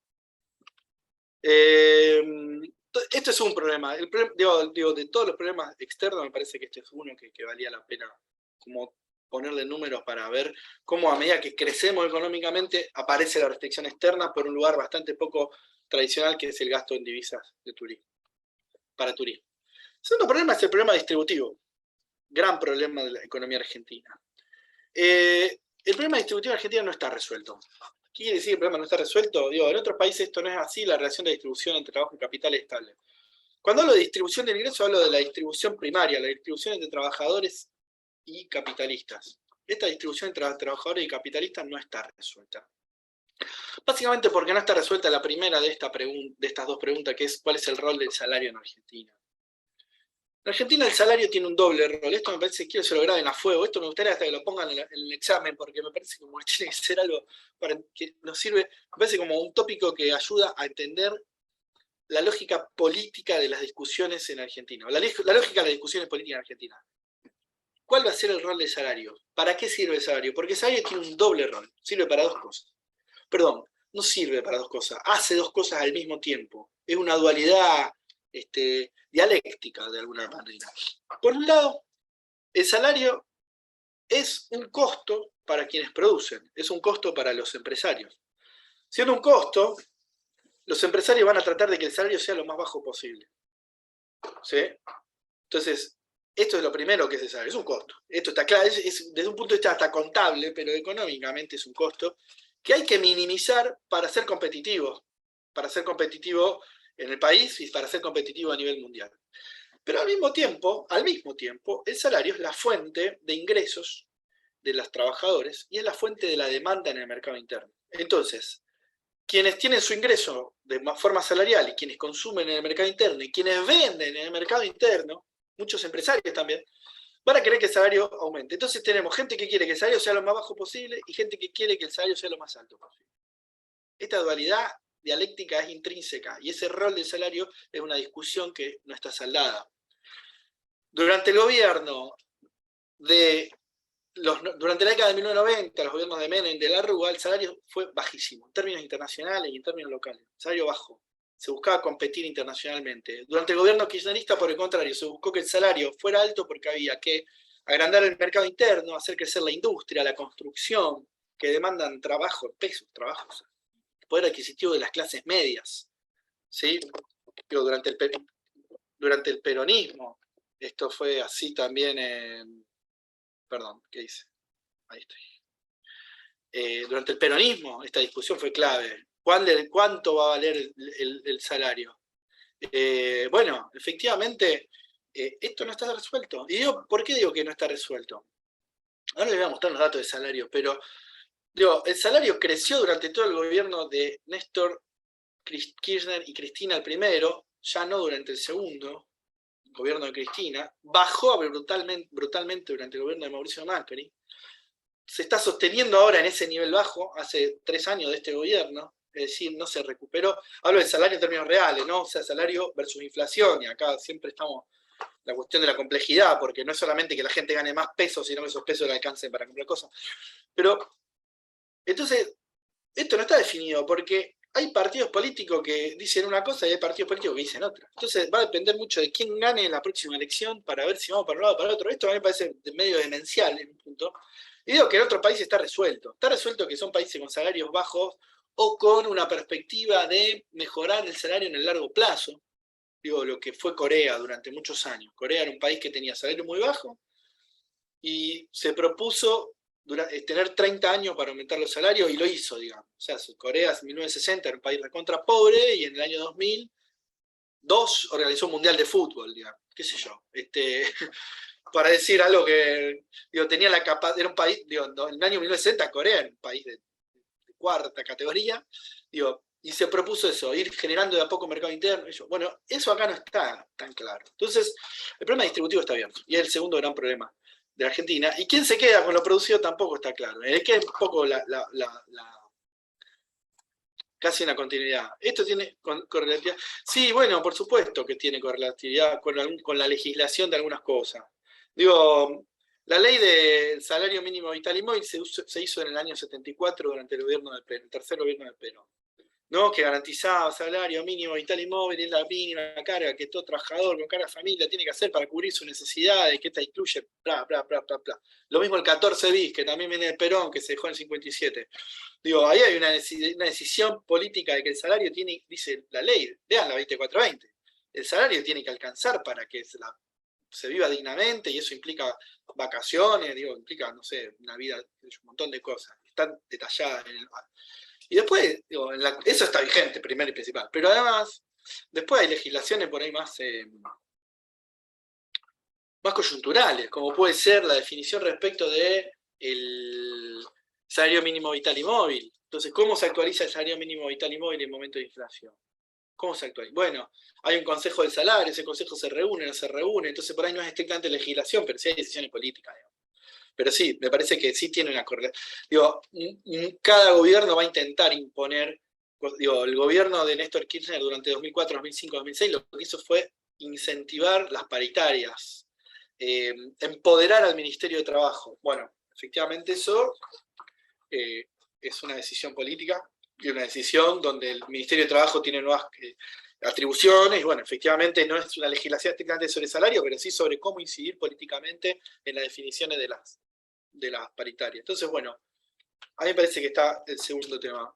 Esto es un problema. Digo, de todos los problemas externos, me parece que este es uno que valía la pena como ponerle números para ver cómo a medida que crecemos económicamente aparece la restricción externa por un lugar bastante poco tradicional que es el gasto en divisas de turismo, para turismo. El segundo problema es el problema distributivo. Gran problema de la economía argentina. El problema distributivo en Argentina no está resuelto. ¿Qué quiere decir que el problema no está resuelto? Digo, en otros países esto no es así, la relación de distribución entre trabajo y capital es estable. Cuando hablo de distribución del ingreso, hablo de la distribución primaria, la distribución entre trabajadores y capitalistas. Esta distribución entre trabajadores y capitalistas no está resuelta. Básicamente porque no está resuelta la primera de estas dos preguntas, que es ¿cuál es el rol del salario en Argentina? En Argentina el salario tiene un doble rol. Esto me parece que quiero que se lo graben a fuego. Esto me gustaría hasta que lo pongan en el examen, porque me parece como que tiene que ser algo para que nos sirve. Me parece como un tópico que ayuda a entender la lógica política de las discusiones en Argentina. La lógica de las discusiones políticas en Argentina. ¿Cuál va a ser el rol del salario? ¿Para qué sirve el salario? Porque el salario tiene un doble rol. Sirve para dos cosas. Perdón, no sirve para dos cosas. Hace dos cosas al mismo tiempo. Es una dualidad dialéctica de alguna manera. Por un lado, el salario es un costo para quienes producen. Es un costo para los empresarios. Siendo un costo, los empresarios van a tratar de que el salario sea lo más bajo posible. ¿Sí? Entonces, esto es lo primero que es el salario, es un costo. Esto está claro, desde un punto de vista hasta contable, pero económicamente es un costo que hay que minimizar para ser competitivo en el país y para ser competitivo a nivel mundial. Pero al mismo tiempo, el salario es la fuente de ingresos de los trabajadores y es la fuente de la demanda en el mercado interno. Entonces, quienes tienen su ingreso de forma salarial y quienes consumen en el mercado interno y quienes venden en el mercado interno, muchos empresarios también, van a querer que el salario aumente. Entonces tenemos gente que quiere que el salario sea lo más bajo posible y gente que quiere que el salario sea lo más alto posible. Esta dualidad dialéctica es intrínseca y ese rol del salario es una discusión que no está saldada. Durante el gobierno durante la década de 1990, los gobiernos de Menem y de la Rúa, el salario fue bajísimo, en términos internacionales y en términos locales. El salario bajo. Se buscaba competir internacionalmente. Durante el gobierno kirchnerista, por el contrario, se buscó que el salario fuera alto porque había que agrandar el mercado interno, hacer crecer la industria, la construcción, que demandan trabajo, pesos, trabajos, poder adquisitivo de las clases medias. ¿Sí? Durante el peronismo, esto fue así también en... Perdón, ¿qué hice? Ahí estoy. Durante el peronismo, esta discusión fue clave. ¿Cuánto va a valer el salario? Bueno, efectivamente, esto no está resuelto. ¿Y por qué digo que no está resuelto? Ahora les voy a mostrar los datos de salario, pero el salario creció durante todo el gobierno de Néstor Kirchner y Cristina el primero, ya no durante el segundo gobierno de Cristina, bajó brutalmente durante el gobierno de Mauricio Macri, se está sosteniendo ahora en ese nivel bajo, hace 3 años de este gobierno, es decir, no se recuperó. Hablo de salario en términos reales, ¿no? O sea, salario versus inflación, y acá siempre estamos la cuestión de la complejidad, porque no es solamente que la gente gane más pesos, sino que esos pesos le alcancen para comprar cosas. Pero, entonces, esto no está definido, porque hay partidos políticos que dicen una cosa y hay partidos políticos que dicen otra. Entonces va a depender mucho de quién gane en la próxima elección para ver si vamos para un lado o para el otro. Esto a mí me parece medio demencial en un punto. Y digo que en otro país está resuelto. Está resuelto que son países con salarios bajos o con una perspectiva de mejorar el salario en el largo plazo. Digo, lo que fue Corea durante muchos años. Corea era un país que tenía salario muy bajo y se propuso tener 30 años para aumentar los salarios, y lo hizo, digamos. O sea, Corea en 1960 era un país recontra pobre, y en el año 2002 organizó un mundial de fútbol, digamos, qué sé yo. Para decir algo que, digo, tenía la capacidad, era un país, digo, en el año 1960 Corea era un país de 4ª categoría, digo, y se propuso eso, ir generando de a poco mercado interno. Bueno, eso acá no está tan claro. Entonces, el problema distributivo está abierto, y es el segundo gran problema de Argentina. ¿Y quién se queda con lo producido? Tampoco está claro. Es que es un poco casi una continuidad. ¿Esto tiene correlatividad? Sí, bueno, por supuesto que tiene correlatividad con la legislación de algunas cosas. Digo, la ley del salario mínimo vital y móvil se hizo en el año 74 durante el tercer gobierno de Perón, ¿no? Que garantizaba salario mínimo vital y móvil, es la mínima carga que todo trabajador con carga de familia tiene que hacer para cubrir sus necesidades, que esta incluye, bla, bla, bla, bla, bla. Lo mismo el 14 bis, que también viene de Perón, que se dejó en el 57. Digo, ahí hay una decisión política de que el salario tiene, dice la ley, vean la 2420, el salario tiene que alcanzar para que se viva dignamente, y eso implica vacaciones, digo, implica, no sé, una vida, un montón de cosas. Están detalladas en el... Y después, digo, eso está vigente, primero y principal. Pero además, después hay legislaciones por ahí más coyunturales, como puede ser la definición respecto del salario mínimo vital y móvil. Entonces, ¿cómo se actualiza el salario mínimo vital y móvil en momento de inflación? ¿Cómo se actualiza? Bueno, hay un consejo del salario, ese consejo se reúne, no se reúne, entonces por ahí no es estrictamente legislación, pero sí hay decisiones políticas, digamos. Pero sí, me parece que sí tiene una correlación. Digo, cada gobierno va a intentar imponer, digo, el gobierno de Néstor Kirchner durante 2004, 2005, 2006, lo que hizo fue incentivar las paritarias, empoderar al Ministerio de Trabajo. Bueno, efectivamente eso es una decisión política y una decisión donde el Ministerio de Trabajo tiene nuevas atribuciones, y bueno, efectivamente no es una legislación estrictamente sobre salario, pero sí sobre cómo incidir políticamente en las definiciones de las paritarias. Entonces, bueno, a mí me parece que está el segundo tema.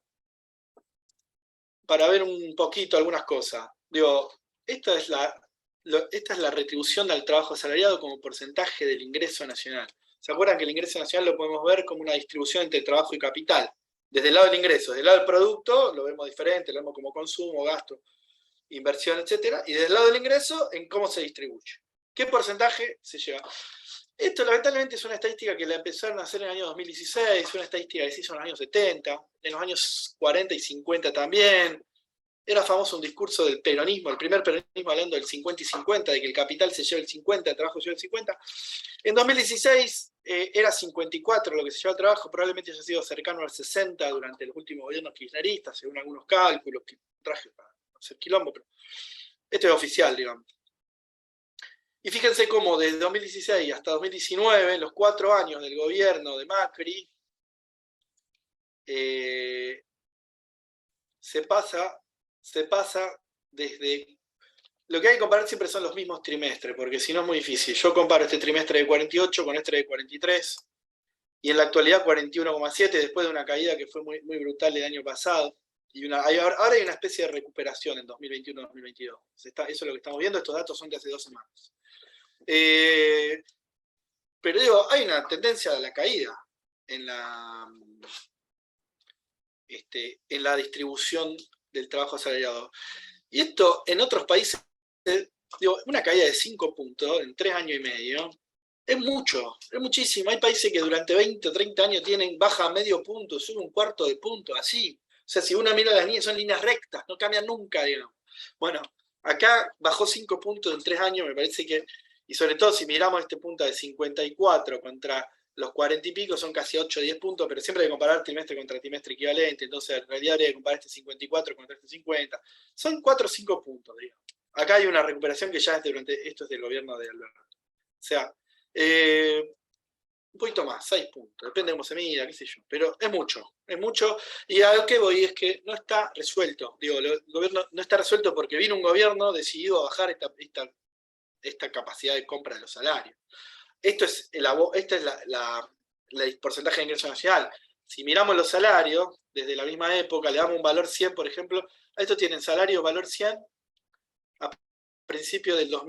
Para ver un poquito algunas cosas. Digo, esta es la retribución del trabajo asalariado como porcentaje del ingreso nacional. ¿Se acuerdan que el ingreso nacional lo podemos ver como una distribución entre trabajo y capital? Desde el lado del ingreso, desde el lado del producto, lo vemos diferente, lo vemos como consumo, gasto, inversión, etc. Y desde el lado del ingreso, en cómo se distribuye. ¿Qué porcentaje se lleva? Esto lamentablemente es una estadística que la empezaron a hacer en el año 2016, es una estadística que se hizo en los años 70, en los años 40 y 50 también. Era famoso un discurso del peronismo, el primer peronismo hablando del 50 y 50, de que el capital se lleva el 50, el trabajo se lleva el 50. En 2016 era 54 lo que se lleva el trabajo, probablemente haya sido cercano al 60 durante los últimos gobiernos kirchneristas, según algunos cálculos que traje para no hacer quilombo, pero esto es oficial, digamos. Y fíjense cómo desde 2016 hasta 2019, los 4 años del gobierno de Macri, se pasa desde... Lo que hay que comparar siempre son los mismos trimestres, porque si no es muy difícil. Yo comparo este trimestre de 48 con este de 43, y en la actualidad 41,7, después de una caída que fue muy, muy brutal el año pasado. Y ahora hay una especie de recuperación en 2021-2022. Eso es lo que estamos viendo, estos datos son de hace 2 semanas. Pero digo, hay una tendencia a la caída en la distribución del trabajo asalariado. Y esto en otros países, digo, una caída de 5 puntos en 3 años y medio, es mucho, es muchísimo. Hay países que durante 20 o 30 años baja medio punto, sube un cuarto de punto, así. O sea, si uno mira las líneas, son líneas rectas, no cambian nunca, digamos. Bueno, acá bajó 5 puntos en 3 años, me parece que, y sobre todo si miramos este punto de 54 contra los 40 y pico, son casi 8 o 10 puntos, pero siempre hay que comparar trimestre contra trimestre equivalente, entonces en realidad habría que comparar este 54 contra este 50. Son 4 o 5 puntos, digamos. Acá hay una recuperación que ya esto es del gobierno de Alberto. O sea, un poquito más, 6 puntos, depende de cómo se mira, qué sé yo, pero es mucho, y a lo que voy es que no está resuelto, digo, el gobierno no está resuelto porque vino un gobierno decidido a bajar esta capacidad de compra de los salarios. Este es el porcentaje de ingreso nacional. Si miramos los salarios, desde la misma época, le damos un valor 100, por ejemplo, a estos tienen salario valor 100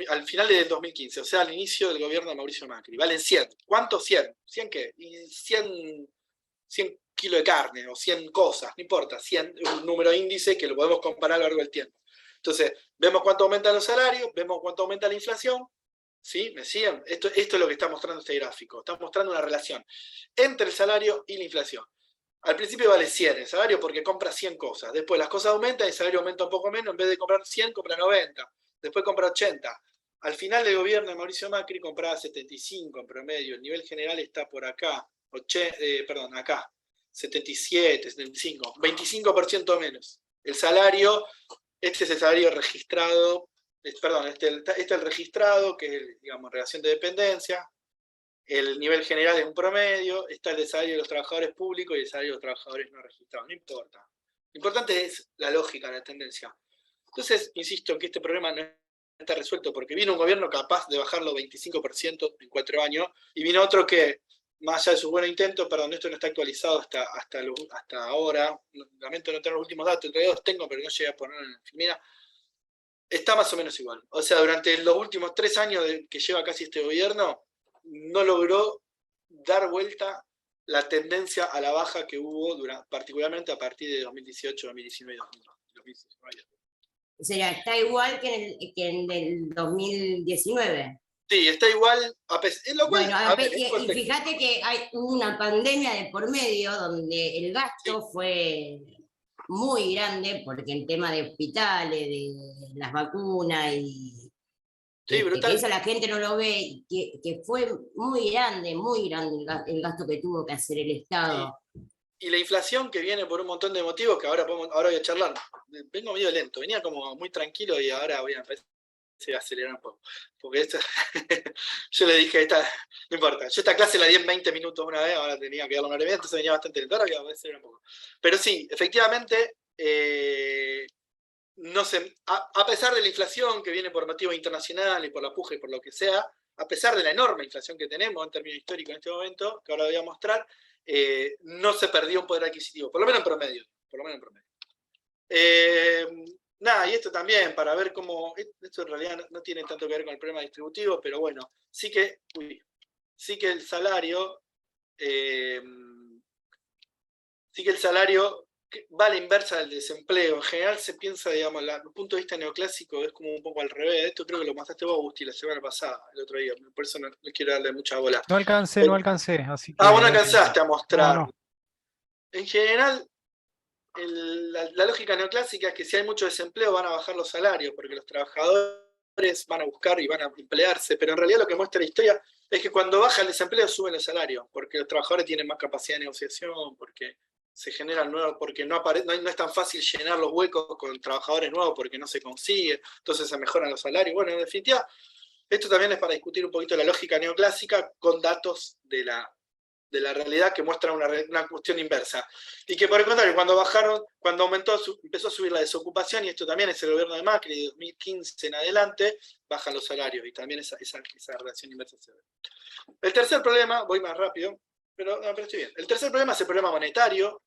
al final del 2015, o sea, al inicio del gobierno de Mauricio Macri. Valen 100. ¿Cuánto? 100. ¿100 qué? Y 100 kilos de carne o 100 cosas, no importa. 100 es un número índice que lo podemos comparar a lo largo del tiempo. Entonces, vemos cuánto aumentan los salarios, vemos cuánto aumenta la inflación. ¿Sí? ¿Me siguen? Esto es lo que está mostrando este gráfico. Está mostrando una relación entre el salario y la inflación. Al principio vale 100 el salario porque compra 100 cosas. Después las cosas aumentan y el salario aumenta un poco menos. En vez de comprar 100, compra 90. Después compra 80. Al final del gobierno de Mauricio Macri compraba 75 en promedio. El nivel general está por acá. Acá. 77, 75. 25% menos. El salario, este es el salario registrado. Este es el registrado, que es, digamos, relación de dependencia. El nivel general es un promedio. Está el de salario de los trabajadores públicos y el salario de los trabajadores no registrados. No importa. Lo importante es la lógica, la tendencia. Entonces, insisto en que este problema no está resuelto porque vino un gobierno capaz de bajarlo 25% en 4 años y vino otro que, más allá de su buen intento, esto no está actualizado hasta ahora, lamento no tener los últimos datos, entre los tengo, pero no llegué a poner en la filmina, está más o menos igual. O sea, durante los últimos 3 años que lleva casi este gobierno, no logró dar vuelta la tendencia a la baja que hubo particularmente a partir de 2018, 2019 y 2019. O sea, está igual que en el 2019. Sí, está igual. Y fíjate que hay una pandemia de por medio donde el gasto fue muy grande, porque el tema de hospitales, de las vacunas y brutal. que eso la gente no lo ve, que fue muy grande el gasto que tuvo que hacer el Estado. Sí. Y la inflación que viene por un montón de motivos que ahora voy a charlar. Vengo medio lento, venía como muy tranquilo y ahora voy a empezar a acelerar un poco. Porque esto, yo le dije, no importa, yo esta clase la di en 20 minutos una vez, ahora tenía que darla una hora y media, entonces venía bastante lento, ahora voy a acelerar un poco. Pero sí, efectivamente, a pesar de la inflación que viene por motivos internacionales, por la puja y por lo que sea, a pesar de la enorme inflación que tenemos en términos históricos en este momento, que ahora voy a mostrar, no se perdió un poder adquisitivo, por lo menos en promedio. Y esto también, para ver cómo, esto en realidad no tiene tanto que ver con el problema distributivo, pero bueno, sí que el salario, va a la inversa del desempleo. En general se piensa, digamos, desde el punto de vista neoclásico es como un poco al revés. Esto creo que lo mostraste vos, Agustín, la semana pasada, el otro día, por eso no quiero darle mucha bola. No alcancé, así que... vos no alcanzaste a mostrar. No. En general, la lógica neoclásica es que si hay mucho desempleo van a bajar los salarios, porque los trabajadores van a buscar y van a emplearse, pero en realidad lo que muestra la historia es que cuando baja el desempleo suben los salarios, porque los trabajadores tienen más capacidad de negociación, porque se generan nuevos, porque no es tan fácil llenar los huecos con trabajadores nuevos porque no se consigue, entonces se mejoran los salarios. Bueno, en definitiva, Esto también es para discutir un poquito la lógica neoclásica con datos de la realidad que muestran una cuestión inversa. Y que por el contrario, cuando empezó a subir la desocupación, y esto también es el gobierno de Macri, de 2015 en adelante, bajan los salarios, y también esa relación inversa se ve. El tercer problema, voy más rápido, pero estoy bien. El tercer problema es el problema monetario,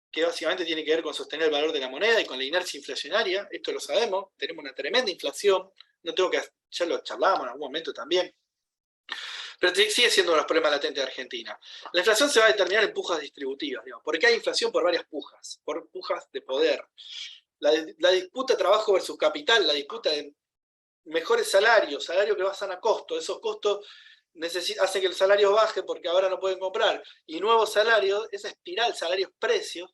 que básicamente tiene que ver con sostener el valor de la moneda y con la inercia inflacionaria. Esto lo sabemos, tenemos una tremenda inflación, ya lo charlábamos en algún momento también, pero sigue siendo uno de los problemas latentes de Argentina. La inflación se va a determinar en pujas distributivas, digamos, porque hay inflación por varias pujas, por pujas de poder. La disputa trabajo versus capital, la disputa de mejores salarios que basan a costo, esos costos hacen que el salario baje porque ahora no pueden comprar, y nuevos salarios, esa espiral salarios-precios,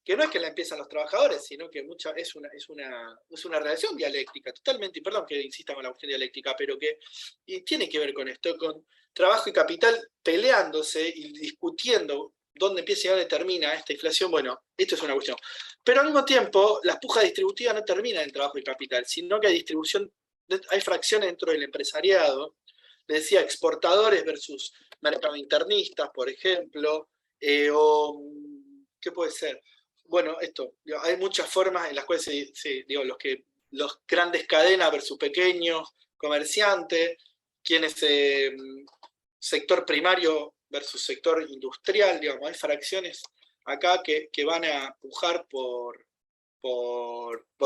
que no es que la empiezan los trabajadores, sino que es una relación dialéctica, totalmente, y perdón que insista con la cuestión dialéctica, pero que tiene que ver con esto, con trabajo y capital peleándose y discutiendo dónde empieza y dónde termina esta inflación. Bueno, esto es una cuestión. Pero al mismo tiempo, las pujas distributivas no terminan en trabajo y capital, sino que hay fracciones dentro del empresariado. Les decía, exportadores versus mercado internistas, por ejemplo, o ¿qué puede ser? Bueno, hay muchas formas en las cuales los grandes cadenas versus pequeños comerciantes, quienes sector primario versus sector industrial, digamos, hay fracciones acá que van a pujar por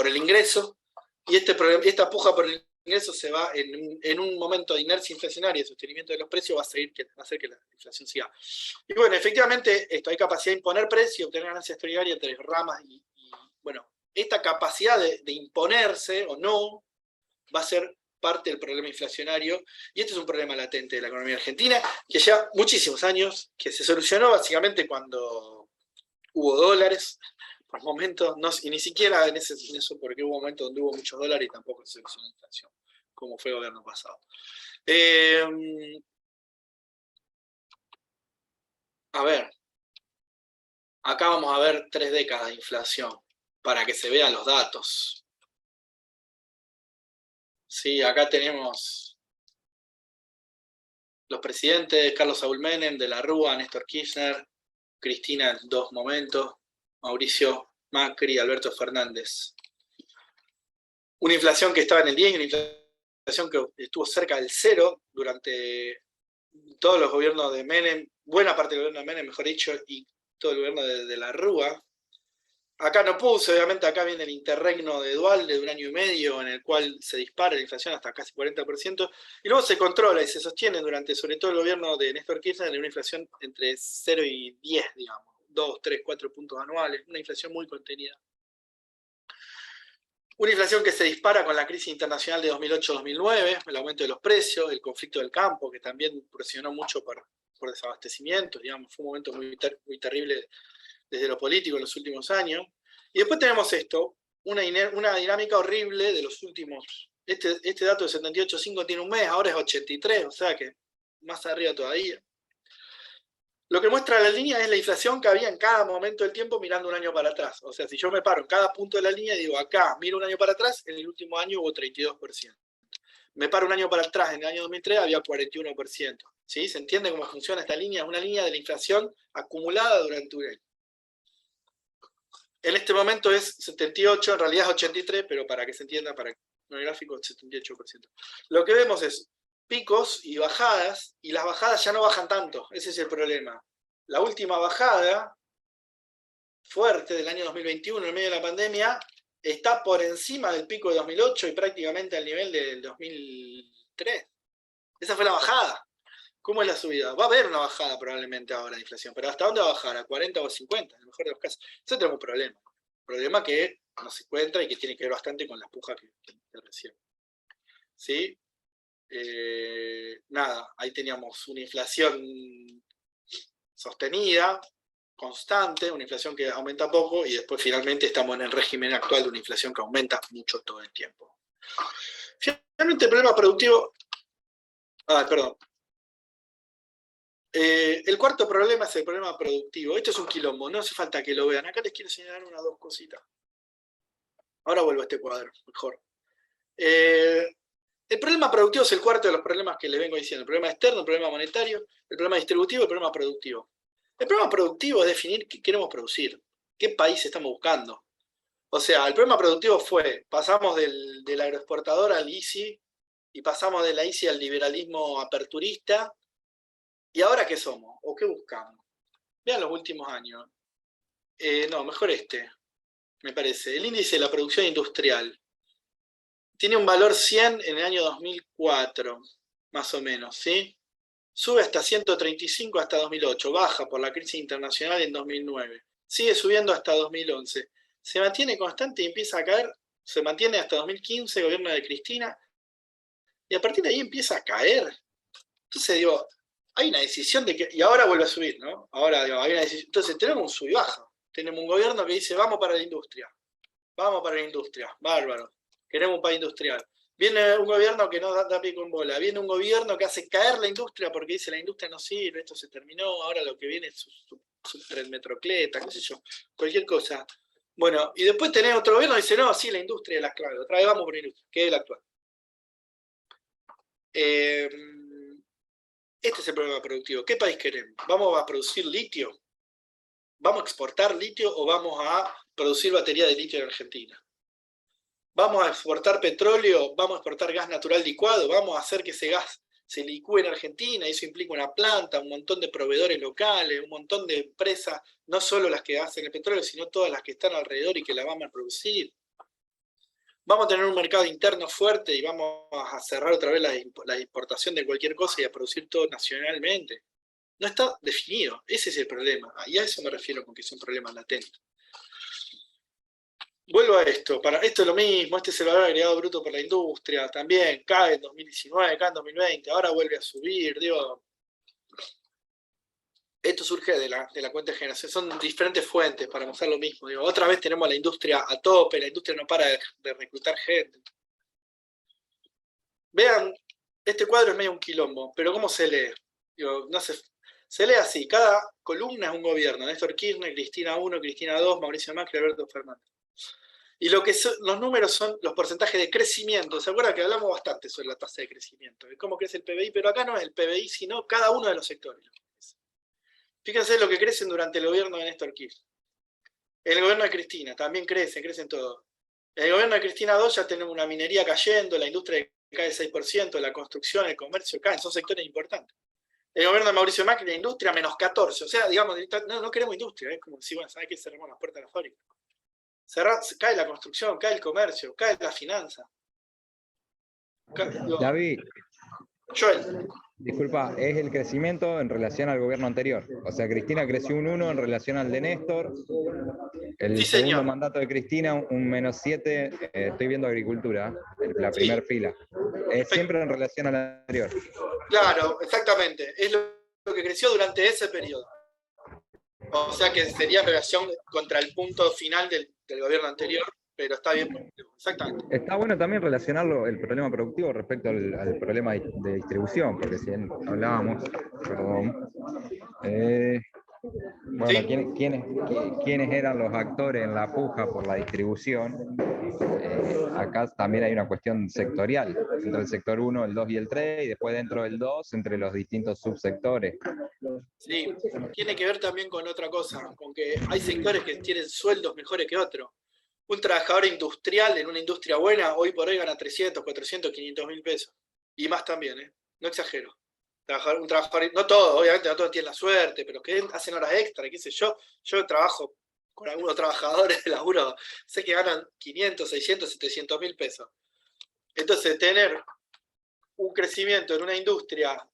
el ingreso, y esta puja por el ingreso se va en un momento de inercia inflacionaria y sostenimiento de los precios, va a hacer que la inflación siga. Y bueno, efectivamente, hay capacidad de imponer precios, obtener ganancias extraordinarias entre ramas, y bueno, esta capacidad de imponerse o no va a ser parte del problema inflacionario, y este es un problema latente de la economía argentina, que ya muchísimos años, que se solucionó básicamente cuando hubo dólares, por momentos, y ni siquiera en eso, porque hubo momentos donde hubo muchos dólares y tampoco se solucionó la inflación, como fue el gobierno pasado. A ver, acá vamos a ver 3 décadas de inflación, para que se vean los datos. Sí, acá tenemos los presidentes: Carlos Saúl Menem, De la Rúa, Néstor Kirchner, Cristina en 2 momentos, Mauricio Macri, Alberto Fernández. Una inflación que estaba en el 10 y una inflación que estuvo cerca del 0 durante todos los gobiernos de Menem, buena parte del gobierno de Menem, mejor dicho, y todo el gobierno de la Rúa. Acá no puse, obviamente, acá viene el interregno de Duhalde de 1 año y medio, en el cual se dispara la inflación hasta casi 40%, y luego se controla y se sostiene durante, sobre todo el gobierno de Néstor Kirchner, en una inflación entre 0 y 10, digamos, 2, 3, 4 puntos anuales, una inflación muy contenida. Una inflación que se dispara con la crisis internacional de 2008-2009, el aumento de los precios, el conflicto del campo, que también presionó mucho por desabastecimiento, digamos, fue un momento muy terrible desde lo político en los últimos años. Y después tenemos una dinámica horrible de los últimos. Este dato de 78.5 tiene un mes, ahora es 83, o sea que más arriba todavía. Lo que muestra la línea es la inflación que había en cada momento del tiempo mirando un año para atrás. O sea, si yo me paro en cada punto de la línea y digo, acá, miro un año para atrás, en el último año hubo 32%. Me paro un año para atrás, en el año 2003 había 41%. ¿Sí? ¿Se entiende cómo funciona esta línea? Es una línea de la inflación acumulada durante un año. En este momento es 78, en realidad es 83, pero para que se entienda, para el gráfico, 78%. Lo que vemos es picos y bajadas, y las bajadas ya no bajan tanto, ese es el problema. La última bajada fuerte del año 2021, en medio de la pandemia, está por encima del pico de 2008 y prácticamente al nivel del 2003. Esa fue la bajada. ¿Cómo es la subida? Va a haber una bajada probablemente ahora de inflación, pero ¿hasta dónde va a bajar? ¿A 40 o a 50? En el mejor de los casos. Eso tenemos un problema. Un problema que no se encuentra y que tiene que ver bastante con las pujas que recién. ¿Sí? Nada, ahí teníamos una inflación sostenida, constante, una inflación que aumenta poco, y después finalmente estamos en el régimen actual de una inflación que aumenta mucho todo el tiempo. Finalmente el problema productivo... perdón. El cuarto problema es el problema productivo. Esto es un quilombo, no hace falta que lo vean. Acá les quiero señalar una o dos cositas. Ahora vuelvo a este cuadro, mejor. El problema productivo es el cuarto de los problemas que les vengo diciendo. El problema externo, el problema monetario, el problema distributivo y el problema productivo. El problema productivo es definir qué queremos producir, qué país estamos buscando. O sea, el problema productivo fue, pasamos del agroexportador al ICI, y pasamos de la ICI al liberalismo aperturista, ¿y ahora qué somos? ¿O qué buscamos? Vean los últimos años. No, mejor me parece. El índice de la producción industrial tiene un valor 100 en el año 2004, más o menos, ¿sí? Sube hasta 135 hasta 2008, baja por la crisis internacional en 2009, sigue subiendo hasta 2011, se mantiene constante y empieza a caer, se mantiene hasta 2015, gobierno de Cristina, y a partir de ahí empieza a caer. Entonces digo, hay una decisión de que, y ahora vuelve a subir, ¿no? Ahora digo, hay una decisión, entonces tenemos un sub y baja, tenemos un gobierno que dice, vamos para la industria, bárbaro, queremos un país industrial. Viene un gobierno que no da pie con bola, viene un gobierno que hace caer la industria porque dice la industria no sirve, esto se terminó, ahora lo que viene es su tren metrocleta, qué sé yo, cualquier cosa. Bueno, y después tenés otro gobierno que dice, no, sí, la industria es la clave, otra vez vamos por la industria, que es el actual. Este es el problema productivo. ¿Qué país queremos? ¿Vamos a producir litio? ¿Vamos a exportar litio o vamos a producir batería de litio en Argentina? ¿Vamos a exportar petróleo? ¿Vamos a exportar gas natural licuado? ¿Vamos a hacer que ese gas se licúe en Argentina? Eso implica una planta, un montón de proveedores locales, un montón de empresas, no solo las que hacen el petróleo, sino todas las que están alrededor y que la van a producir. Vamos a tener un mercado interno fuerte y vamos a cerrar otra vez la importación de cualquier cosa y a producir todo nacionalmente. No está definido, ese es el problema. Y a eso me refiero con que es un problema latente. Vuelvo a esto, para esto es lo mismo, este es el valor agregado bruto por la industria, también cae en 2019, cae en 2020, ahora vuelve a subir, digo. Esto surge de la cuenta de generación, son diferentes fuentes para mostrar lo mismo. Digo, otra vez tenemos la industria a tope, la industria no para de reclutar gente. Vean, este cuadro es medio un quilombo, pero ¿cómo se lee? Digo, no sé, se lee así, cada columna es un gobierno, Néstor Kirchner, Cristina 1, Cristina 2, Mauricio Macri, Alberto Fernández. Y lo que son, los números son los porcentajes de crecimiento. ¿Se acuerdan que hablamos bastante sobre la tasa de crecimiento? De cómo crece el PBI, pero acá no es el PBI, sino cada uno de los sectores. Fíjense lo que crecen durante el gobierno de Néstor Kirchner. En el gobierno de Cristina también crecen todos. En el gobierno de Cristina 2 ya tenemos una minería cayendo, la industria cae 6%, la construcción, el comercio caen, son sectores importantes. En el gobierno de Mauricio Macri, la industria menos 14%. O sea, digamos, no queremos industria, es como decir, bueno, ¿sabes qué? Cerramos las puertas de la fábrica. Cae la construcción, cae el comercio, cae la finanza. David, Joel. disculpa, es el crecimiento en relación al gobierno anterior. O sea, Cristina creció un 1 en relación al de Néstor. El Sí, segundo señor. mandato de Cristina, un -7. Estoy viendo agricultura, la primera fila. Es siempre en relación al anterior. Claro, exactamente. Es lo que creció durante ese periodo. O sea que sería en relación contra el punto final del gobierno anterior, pero está bien. Exactamente. Está bueno también relacionarlo, el problema productivo, respecto al problema de distribución, porque si hablábamos, perdón, bueno, ¿Sí? ¿quiénes eran los actores en la puja por la distribución? Acá también hay una cuestión sectorial, entre el sector 1, el 2 y el 3, y después dentro del 2, entre los distintos subsectores. Sí, tiene que ver también con otra cosa, con que hay sectores que tienen sueldos mejores que otros. Un trabajador industrial en una industria buena, hoy por hoy gana 300, 400, 500 mil pesos. Y más también, no exagero. Un trabajador, no todo, obviamente no todos tienen la suerte, pero que hacen horas extra, qué sé yo. Yo trabajo con algunos trabajadores de laburo, sé que ganan 500, 600, 700 mil pesos. Entonces, tener un crecimiento en una industria,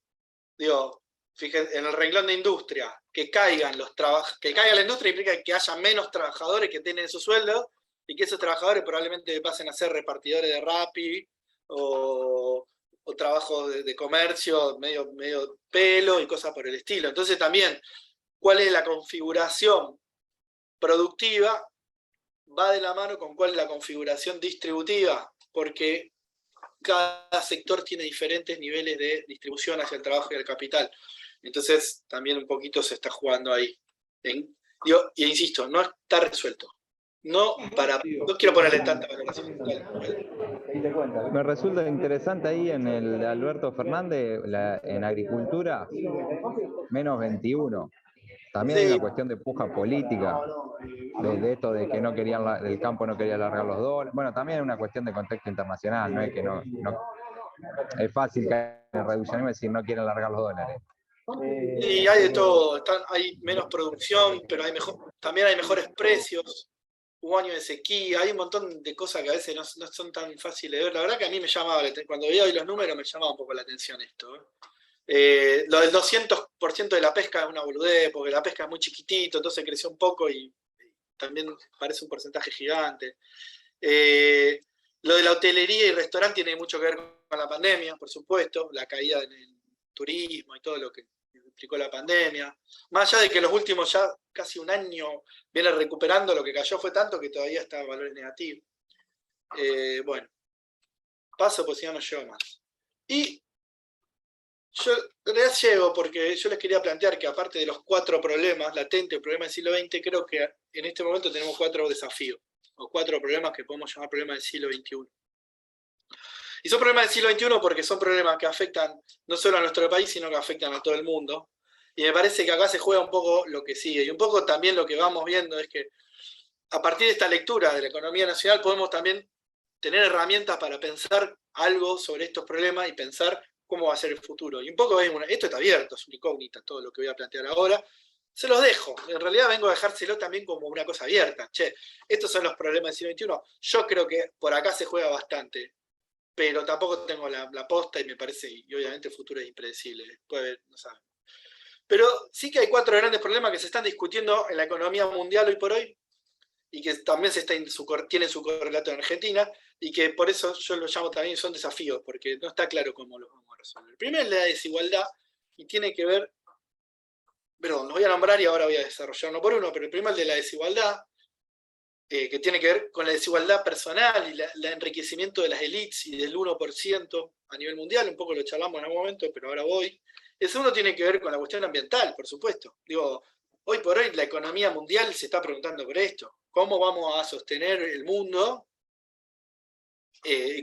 digo, fíjense, en el renglón de industria, que caiga la industria implica que haya menos trabajadores que tienen su sueldo y que esos trabajadores probablemente pasen a ser repartidores de Rappi o trabajos de comercio, medio pelo y cosas por el estilo. Entonces también, ¿cuál es la configuración productiva? Va de la mano con cuál es la configuración distributiva, porque cada sector tiene diferentes niveles de distribución hacia el trabajo y el capital. Entonces, también un poquito se está jugando ahí. Y insisto, no está resuelto. no quiero ponerle tanta valoración. Me resulta interesante ahí en el de Alberto Fernández, en agricultura, menos 21. También hay Sí. una cuestión de puja política, de esto de que no querían el campo no quería largar los dólares. Bueno, también es una cuestión de contexto internacional, no es que no es fácil caer en el reduccionismo y decir no quieren largar los dólares. Y hay de todo, hay menos producción, pero también hay mejores precios. Hubo años de sequía, hay un montón de cosas que a veces no son tan fáciles de ver. La verdad que a mí me llamaba, cuando veía hoy los números, me llamaba un poco la atención esto. Lo del 200% de la pesca es una boludez, porque la pesca es muy chiquitito, entonces creció un poco y también parece un porcentaje gigante. Lo de la hotelería y restaurante tiene mucho que ver con la pandemia, por supuesto, la caída en el turismo y todo lo que implicó la pandemia. Más allá de que los últimos ya casi un año viene recuperando, lo que cayó fue tanto que todavía está en valores negativos. Bueno, paso pues si no llego más. Y yo en realidad llego porque yo les quería plantear que aparte de los 4 problemas latentes, problemas del siglo XX, creo que en este momento tenemos 4 desafíos, o 4 problemas que podemos llamar problemas del siglo XXI. Y son problemas del siglo XXI porque son problemas que afectan no solo a nuestro país, sino que afectan a todo el mundo. Y me parece que acá se juega un poco lo que sigue. Y un poco también lo que vamos viendo es que a partir de esta lectura de la economía nacional podemos también tener herramientas para pensar algo sobre estos problemas y pensar cómo va a ser el futuro. Y un poco esto está abierto, es una incógnita todo lo que voy a plantear ahora. Se los dejo. En realidad vengo a dejárselo también como una cosa abierta. Che, estos son los problemas del siglo XXI. Yo creo que por acá se juega bastante, pero tampoco tengo la posta y me parece, y obviamente el futuro es impredecible. Puede haber, no saben. Pero sí que hay 4 grandes problemas que se están discutiendo en la economía mundial hoy por hoy, y que también tienen su correlato en Argentina, y que por eso yo lo llamo también son desafíos, porque no está claro cómo los vamos a resolver. El primero es la desigualdad, y tiene que ver, perdón, los voy a nombrar y ahora voy a desarrollar uno por uno, pero el primero es el de la desigualdad, que tiene que ver con la desigualdad personal y el enriquecimiento de las élites y del 1% a nivel mundial, un poco lo charlamos en algún momento, pero ahora voy. El segundo tiene que ver con la cuestión ambiental, por supuesto. Digo, hoy por hoy la economía mundial se está preguntando por esto. ¿Cómo vamos a sostener el mundo?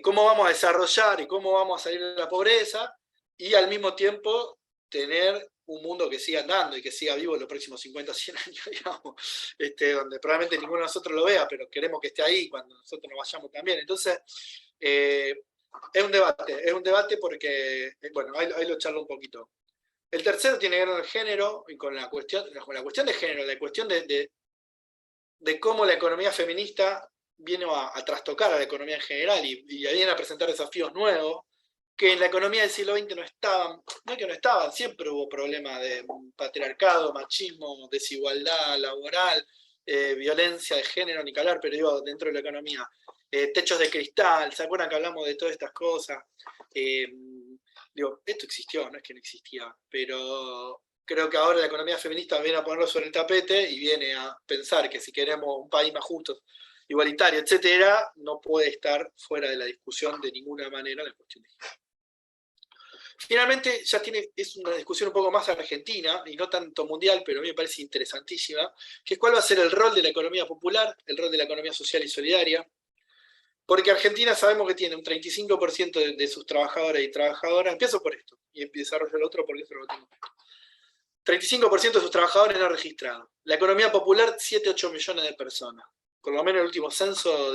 ¿Cómo vamos a desarrollar y cómo vamos a salir de la pobreza? Y al mismo tiempo tener un mundo que siga andando y que siga vivo en los próximos 50, 100 años, digamos, donde probablemente ninguno de nosotros lo vea, pero queremos que esté ahí cuando nosotros nos vayamos también. Entonces, es un debate porque, bueno, ahí lo charlo un poquito. El tercero tiene que ver con el género y con la cuestión de género, la cuestión de cómo la economía feminista viene a trastocar a la economía en general y viene a presentar desafíos nuevos que en la economía del siglo XX no estaban, no es que no estaban, siempre hubo problemas de patriarcado, machismo, desigualdad laboral, violencia de género, ni que hablar, pero digo, dentro de la economía. Techos de cristal, ¿se acuerdan que hablamos de todas estas cosas? Digo, esto existió, no es que no existía, pero creo que ahora la economía feminista viene a ponerlo sobre el tapete y viene a pensar que si queremos un país más justo, igualitario, etcétera, no puede estar fuera de la discusión de ninguna manera la cuestión de género. Finalmente, es una discusión un poco más argentina, y no tanto mundial, pero a mí me parece interesantísima, que es cuál va a ser el rol de la economía popular, el rol de la economía social y solidaria, porque Argentina sabemos que tiene un 35% de sus trabajadores y trabajadoras, empiezo por esto, y desarrollo el otro porque eso lo tengo. 35% de sus trabajadores no registrados. La economía popular, 7-8 millones de personas. Por lo menos el último censo,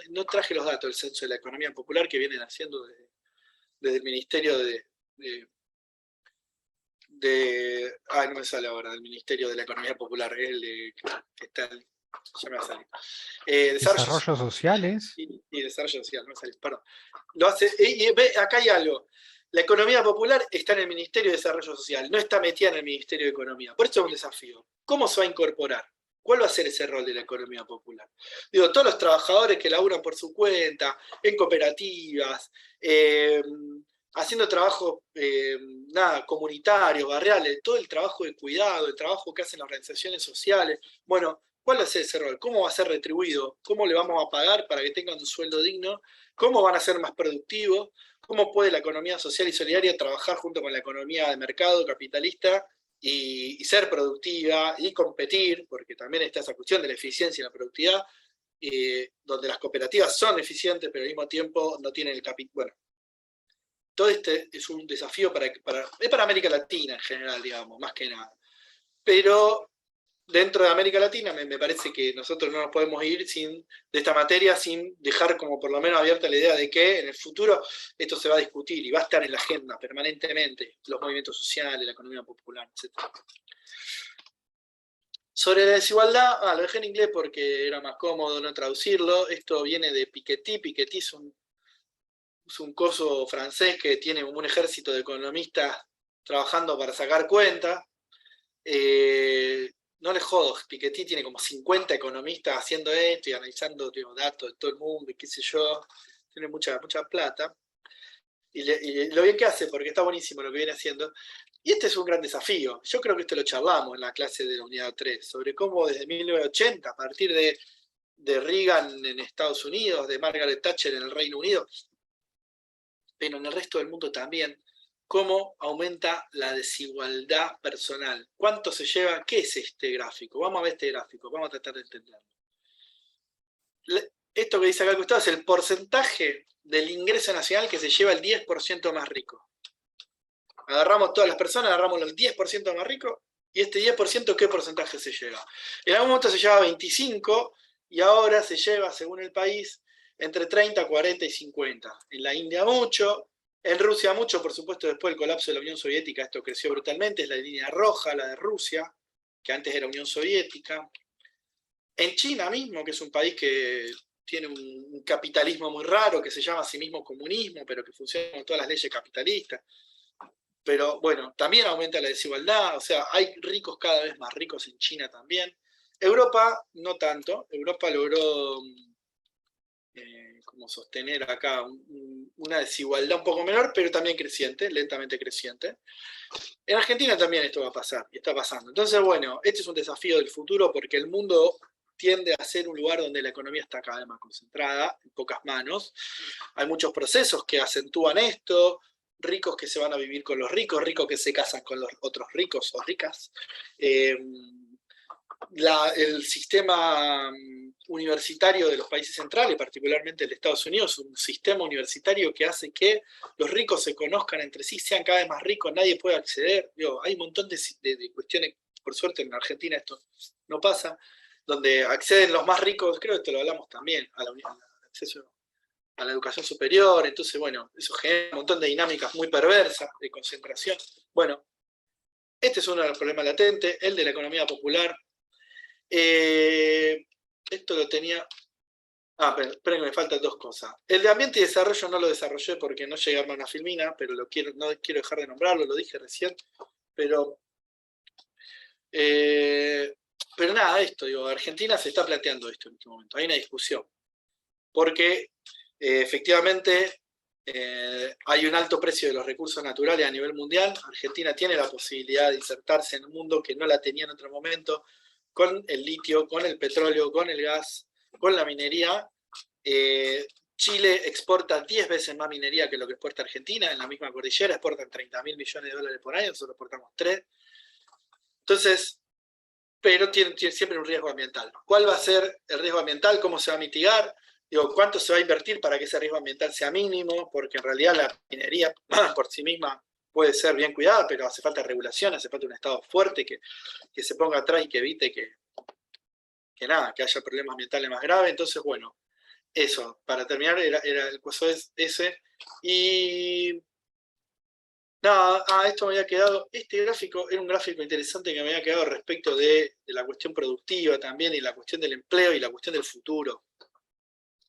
no traje los datos del censo de la economía popular que vienen haciendo desde el Ministerio no me sale ahora, del Ministerio de la Economía Popular, que está, ya me va a salir. Desarrollo sociales. Y desarrollo social, no me sale, perdón. Lo hace, acá hay algo. La economía popular está en el Ministerio de Desarrollo Social, no está metida en el Ministerio de Economía. Por eso es un desafío. ¿Cómo se va a incorporar? ¿Cuál va a ser ese rol de la economía popular? Digo, todos los trabajadores que laburan por su cuenta, en cooperativas, haciendo trabajo comunitarios, barriales, todo el trabajo de cuidado, el trabajo que hacen las organizaciones sociales. Bueno, ¿cuál va a ser ese rol? ¿Cómo va a ser retribuido? ¿Cómo le vamos a pagar para que tengan un sueldo digno? ¿Cómo van a ser más productivos? ¿Cómo puede la economía social y solidaria trabajar junto con la economía de mercado capitalista y ser productiva y competir? Porque también está esa cuestión de la eficiencia y la productividad donde las cooperativas son eficientes, pero al mismo tiempo no tienen el capital. Bueno, todo este es un desafío para América Latina en general, digamos, más que nada. Pero dentro de América Latina me parece que nosotros no nos podemos ir de esta materia sin dejar como por lo menos abierta la idea de que en el futuro esto se va a discutir y va a estar en la agenda permanentemente, los movimientos sociales, la economía popular, etc. Sobre la desigualdad, lo dejé en inglés porque era más cómodo no traducirlo. Esto viene de Piketty. Piketty es un coso francés que tiene como un ejército de economistas trabajando para sacar cuentas. No les jodo, Piketty tiene como 50 economistas haciendo esto y analizando datos de todo el mundo y qué sé yo. Tiene mucha plata. Y lo bien que hace, porque está buenísimo lo que viene haciendo. Y este es un gran desafío. Yo creo que esto lo charlamos en la clase de la unidad 3, sobre cómo desde 1980, a partir de Reagan en Estados Unidos, de Margaret Thatcher en el Reino Unido, pero en el resto del mundo también, cómo aumenta la desigualdad personal. ¿Cuánto se lleva? ¿Qué es este gráfico? Vamos a ver este gráfico, vamos a tratar de entenderlo. Esto que dice acá al costado es el porcentaje del ingreso nacional que se lleva el 10% más rico. Agarramos todas las personas, agarramos el 10% más rico, y este 10% ¿qué porcentaje se lleva? En algún momento se lleva 25, y ahora se lleva, según el país, entre 30, 40 y 50. En la India mucho, en Rusia mucho, por supuesto, después del colapso de la Unión Soviética, esto creció brutalmente, es la línea roja, la de Rusia, que antes era Unión Soviética. En China mismo, que es un país que tiene un capitalismo muy raro, que se llama a sí mismo comunismo, pero que funciona con todas las leyes capitalistas. Pero bueno, también aumenta la desigualdad, o sea, hay ricos cada vez más ricos en China también. Europa no tanto, Europa logró como sostener acá una desigualdad un poco menor, pero también creciente, lentamente creciente. En Argentina también esto va a pasar, y está pasando. Entonces, bueno, este es un desafío del futuro porque el mundo tiende a ser un lugar donde la economía está cada vez más concentrada, en pocas manos. Hay muchos procesos que acentúan esto, ricos que se van a vivir con los ricos, ricos que se casan con los otros ricos o ricas. El sistema universitario de los países centrales, particularmente el de Estados Unidos, es un sistema universitario que hace que los ricos se conozcan entre sí, sean cada vez más ricos, nadie puede acceder. Hay un montón de cuestiones, por suerte en Argentina esto no pasa, donde acceden los más ricos, creo que esto lo hablamos también, al acceso a la educación superior. Entonces, bueno, eso genera un montón de dinámicas muy perversas, de concentración. Bueno, este es uno de los problemas latentes, el de la economía popular. Esto lo tenía... esperen que me faltan dos cosas. El de ambiente y desarrollo no lo desarrollé porque no llegué a armar una filmina, pero no quiero dejar de nombrarlo, lo dije recién. Pero nada, Argentina se está planteando esto en este momento. Hay una discusión. Porque efectivamente hay un alto precio de los recursos naturales a nivel mundial. Argentina tiene la posibilidad de insertarse en un mundo que no la tenía en otro momento, con el litio, con el petróleo, con el gas, con la minería. Chile exporta 10 veces más minería que lo que exporta Argentina. En la misma cordillera exportan 30.000 millones de dólares por año, nosotros exportamos 3. Entonces, pero tiene siempre un riesgo ambiental. ¿Cuál va a ser el riesgo ambiental? ¿Cómo se va a mitigar? ¿Cuánto se va a invertir para que ese riesgo ambiental sea mínimo? Porque en realidad la minería por sí misma puede ser bien cuidada, pero hace falta regulación, hace falta un Estado fuerte que se ponga atrás y que evite que haya problemas ambientales más graves. Entonces, bueno, eso, para terminar, era el coso ese. Y nada, esto me había quedado, este gráfico era un gráfico interesante que me había quedado respecto de la cuestión productiva también, y la cuestión del empleo y la cuestión del futuro.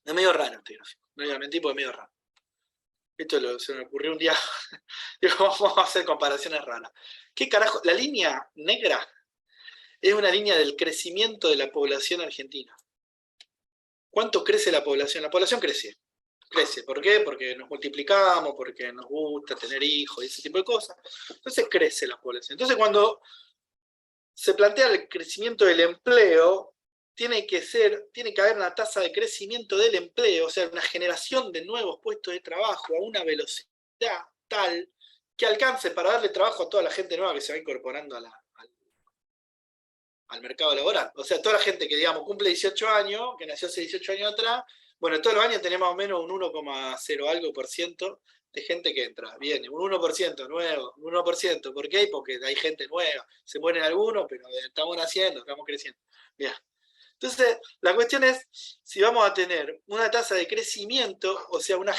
Es medio raro este gráfico, no voy a mentir porque es medio raro. Esto se me ocurrió un día, digo, vamos a hacer comparaciones raras. ¿Qué carajo? La línea negra es una línea del crecimiento de la población argentina. ¿Cuánto crece la población? La población crece. Crece. ¿Por qué? Porque nos multiplicamos, porque nos gusta tener hijos y ese tipo de cosas. Entonces crece la población. Entonces cuando se plantea el crecimiento del empleo, tiene que haber una tasa de crecimiento del empleo, o sea, una generación de nuevos puestos de trabajo a una velocidad tal que alcance para darle trabajo a toda la gente nueva que se va incorporando al mercado laboral. O sea, toda la gente que, digamos, cumple 18 años, que nació hace 18 años atrás, bueno, todos los años tenemos más o menos un 1,0 algo por ciento de gente que entra. Viene, un 1% nuevo, un 1%. ¿Por qué? Porque hay gente nueva. Se mueren algunos, pero estamos naciendo, estamos creciendo. Bien. Entonces, la cuestión es si vamos a tener una tasa de crecimiento, o sea, una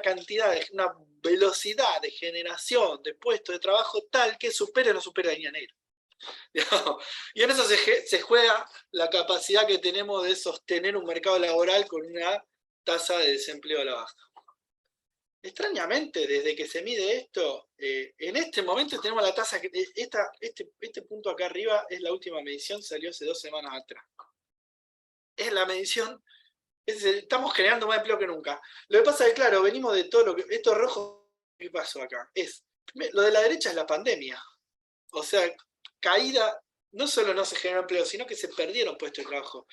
cantidad, una velocidad de generación de puestos de trabajo tal que supere o no supere la línea negra. Y en eso se juega la capacidad que tenemos de sostener un mercado laboral con una tasa de desempleo a la baja. Extrañamente, desde que se mide esto, en este momento tenemos la tasa, este punto acá arriba es la última medición, salió hace 2 semanas atrás. Es la medición, estamos generando más empleo que nunca. Lo que pasa es que, claro, venimos de todo lo que... Esto rojo, ¿qué pasó acá? Lo de la derecha es la pandemia. O sea, caída, no solo no se generó empleo, sino que se perdieron puestos de trabajo.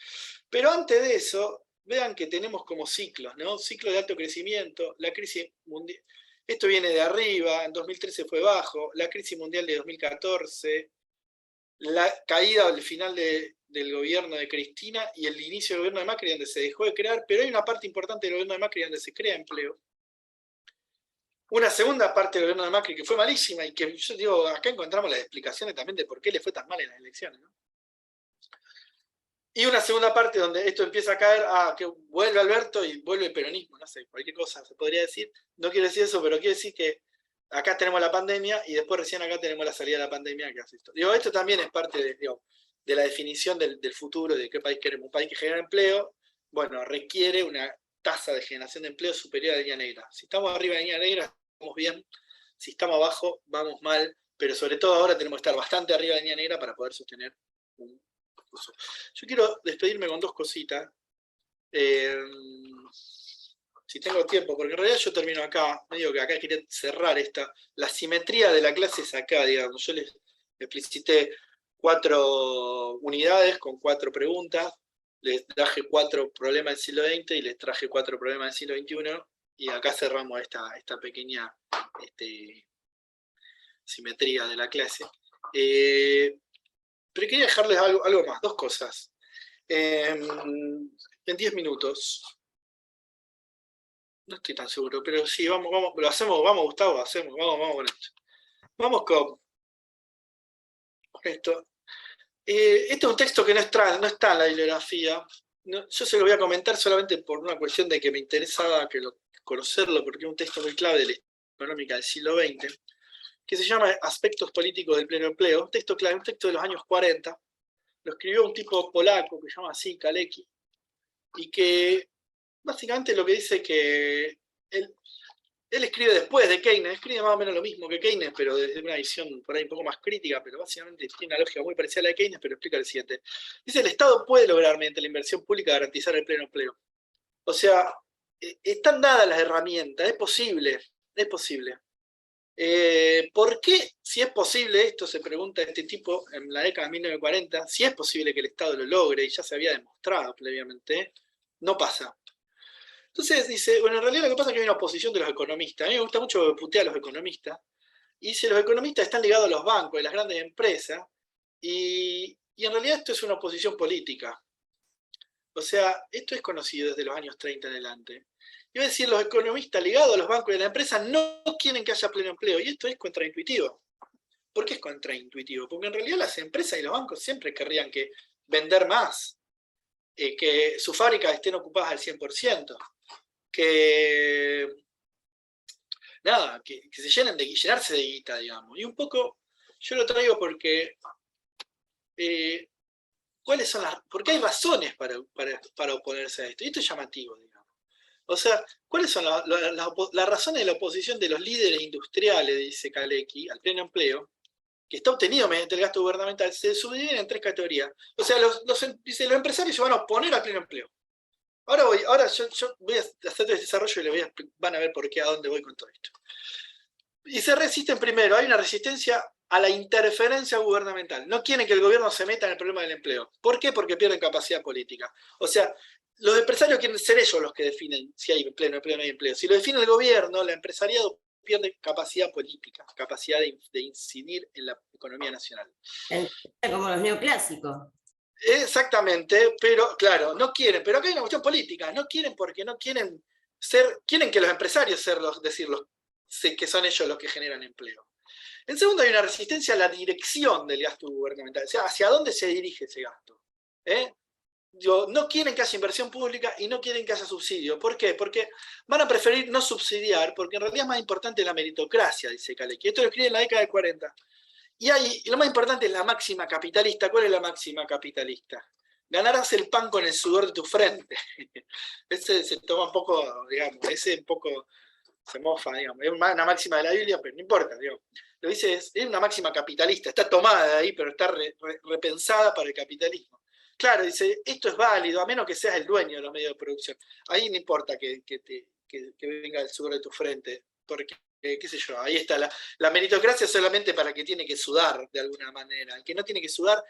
Pero antes de eso, vean que tenemos como ciclos, ¿no? Ciclo de alto crecimiento, la crisis mundial. Esto viene de arriba, en 2013 fue bajo, la crisis mundial de 2014, la caída al final del gobierno de Cristina y el inicio del gobierno de Macri, donde se dejó de crear, pero hay una parte importante del gobierno de Macri donde se crea empleo. Una segunda parte del gobierno de Macri que fue malísima y que yo digo, acá encontramos las explicaciones también de por qué le fue tan mal en las elecciones, ¿no? Y una segunda parte donde esto empieza a caer, que vuelve Alberto y vuelve el peronismo, no sé, cualquier cosa se podría decir. No quiero decir eso, pero quiero decir que acá tenemos la pandemia y después recién acá tenemos la salida de la pandemia que hace esto. Digo, esto también es parte de la definición del futuro, de qué país queremos. Un país que genera empleo, bueno, requiere una tasa de generación de empleo superior a la línea negra. Si estamos arriba de la línea negra, estamos bien. Si estamos abajo, vamos mal. Pero sobre todo ahora tenemos que estar bastante arriba de la línea negra para poder sostener un curso. Yo quiero despedirme con 2 cositas. Si tengo tiempo, porque en realidad yo termino acá, medio que acá quería cerrar la simetría de la clase es acá, digamos. Yo les explicité 4 unidades con 4 preguntas, les traje 4 problemas del siglo XX y les traje 4 problemas del siglo XXI, y acá cerramos esta pequeña simetría de la clase. Pero quería dejarles algo más, 2 cosas. En 10 minutos. No estoy tan seguro, pero sí, vamos, lo hacemos, vamos Gustavo, vamos con esto. Vamos con esto. Este es un texto que no está en la bibliografía. Yo se lo voy a comentar solamente por una cuestión de que me interesaba conocerlo, porque es un texto muy clave de la económica del siglo XX, que se llama Aspectos políticos del pleno empleo. Un texto clave, un texto de los años 40. Lo escribió un tipo polaco que se llama así, Kalecki, y que básicamente lo que dice que él escribe después de Keynes, escribe más o menos lo mismo que Keynes, pero desde una visión por ahí un poco más crítica, pero básicamente tiene una lógica muy parecida a la de Keynes, pero explica el siguiente. Dice, el Estado puede lograr mediante la inversión pública garantizar el pleno empleo. O sea, están dadas las herramientas, es posible, es posible. ¿Por qué, si es posible esto, se pregunta este tipo en la década de 1940, si es posible que el Estado lo logre, y ya se había demostrado previamente, no pasa? Entonces dice, bueno, en realidad lo que pasa es que hay una oposición de los economistas. A mí me gusta mucho putear a los economistas. Y dice, los economistas están ligados a los bancos y las grandes empresas. Y en realidad esto es una oposición política. O sea, esto es conocido desde los años 30 en adelante. Y va a decir, los economistas ligados a los bancos y a la empresa no quieren que haya pleno empleo. Y esto es contraintuitivo. ¿Por qué es contraintuitivo? Porque en realidad las empresas y los bancos siempre querrían que vender más. Que sus fábricas estén ocupadas al 100%. Que se llenen llenarse de guita, digamos. Y un poco, yo lo traigo porque porque hay razones para oponerse a esto. Y esto es llamativo, digamos. O sea, ¿cuáles son las razones de la oposición de los líderes industriales, dice Kalecki, al pleno empleo, que está obtenido mediante el gasto gubernamental? Se subdividen en 3 categorías. O sea, dice, los empresarios se van a oponer al pleno empleo. Ahora yo voy a hacer el desarrollo y van a ver por qué, a dónde voy con todo esto. Y se resisten primero, hay una resistencia a la interferencia gubernamental. No quieren que el gobierno se meta en el problema del empleo. ¿Por qué? Porque pierden capacidad política. O sea, los empresarios quieren ser ellos los que definen si hay pleno empleo o no hay empleo. Si lo define el gobierno, el empresariado pierde capacidad política, capacidad de incidir en la economía nacional. Como los neoclásicos. Exactamente, pero claro, no quieren, pero acá hay una cuestión política, no quieren porque no quieren ser, quieren que los empresarios decirlos, que son ellos los que generan empleo. En segundo, hay una resistencia a la dirección del gasto gubernamental, o sea, hacia dónde se dirige ese gasto. No quieren que haya inversión pública y no quieren que haya subsidio. ¿Por qué? Porque van a preferir no subsidiar, porque en realidad es más importante la meritocracia, dice Kalecki. Esto lo escribe en la década del 40. Y lo más importante es la máxima capitalista. ¿Cuál es la máxima capitalista? Ganarás el pan con el sudor de tu frente. Ese se toma un poco, digamos, ese un poco se mofa, digamos. Es una máxima de la Biblia, pero no importa, digamos. Lo dice, es una máxima capitalista, está tomada de ahí, pero está repensada para el capitalismo. Claro, dice, esto es válido, a menos que seas el dueño de los medios de producción. Ahí no importa que venga el sudor de tu frente, porque qué sé yo, ahí está la meritocracia solamente para el que tiene que sudar de alguna manera. El que no tiene que sudar,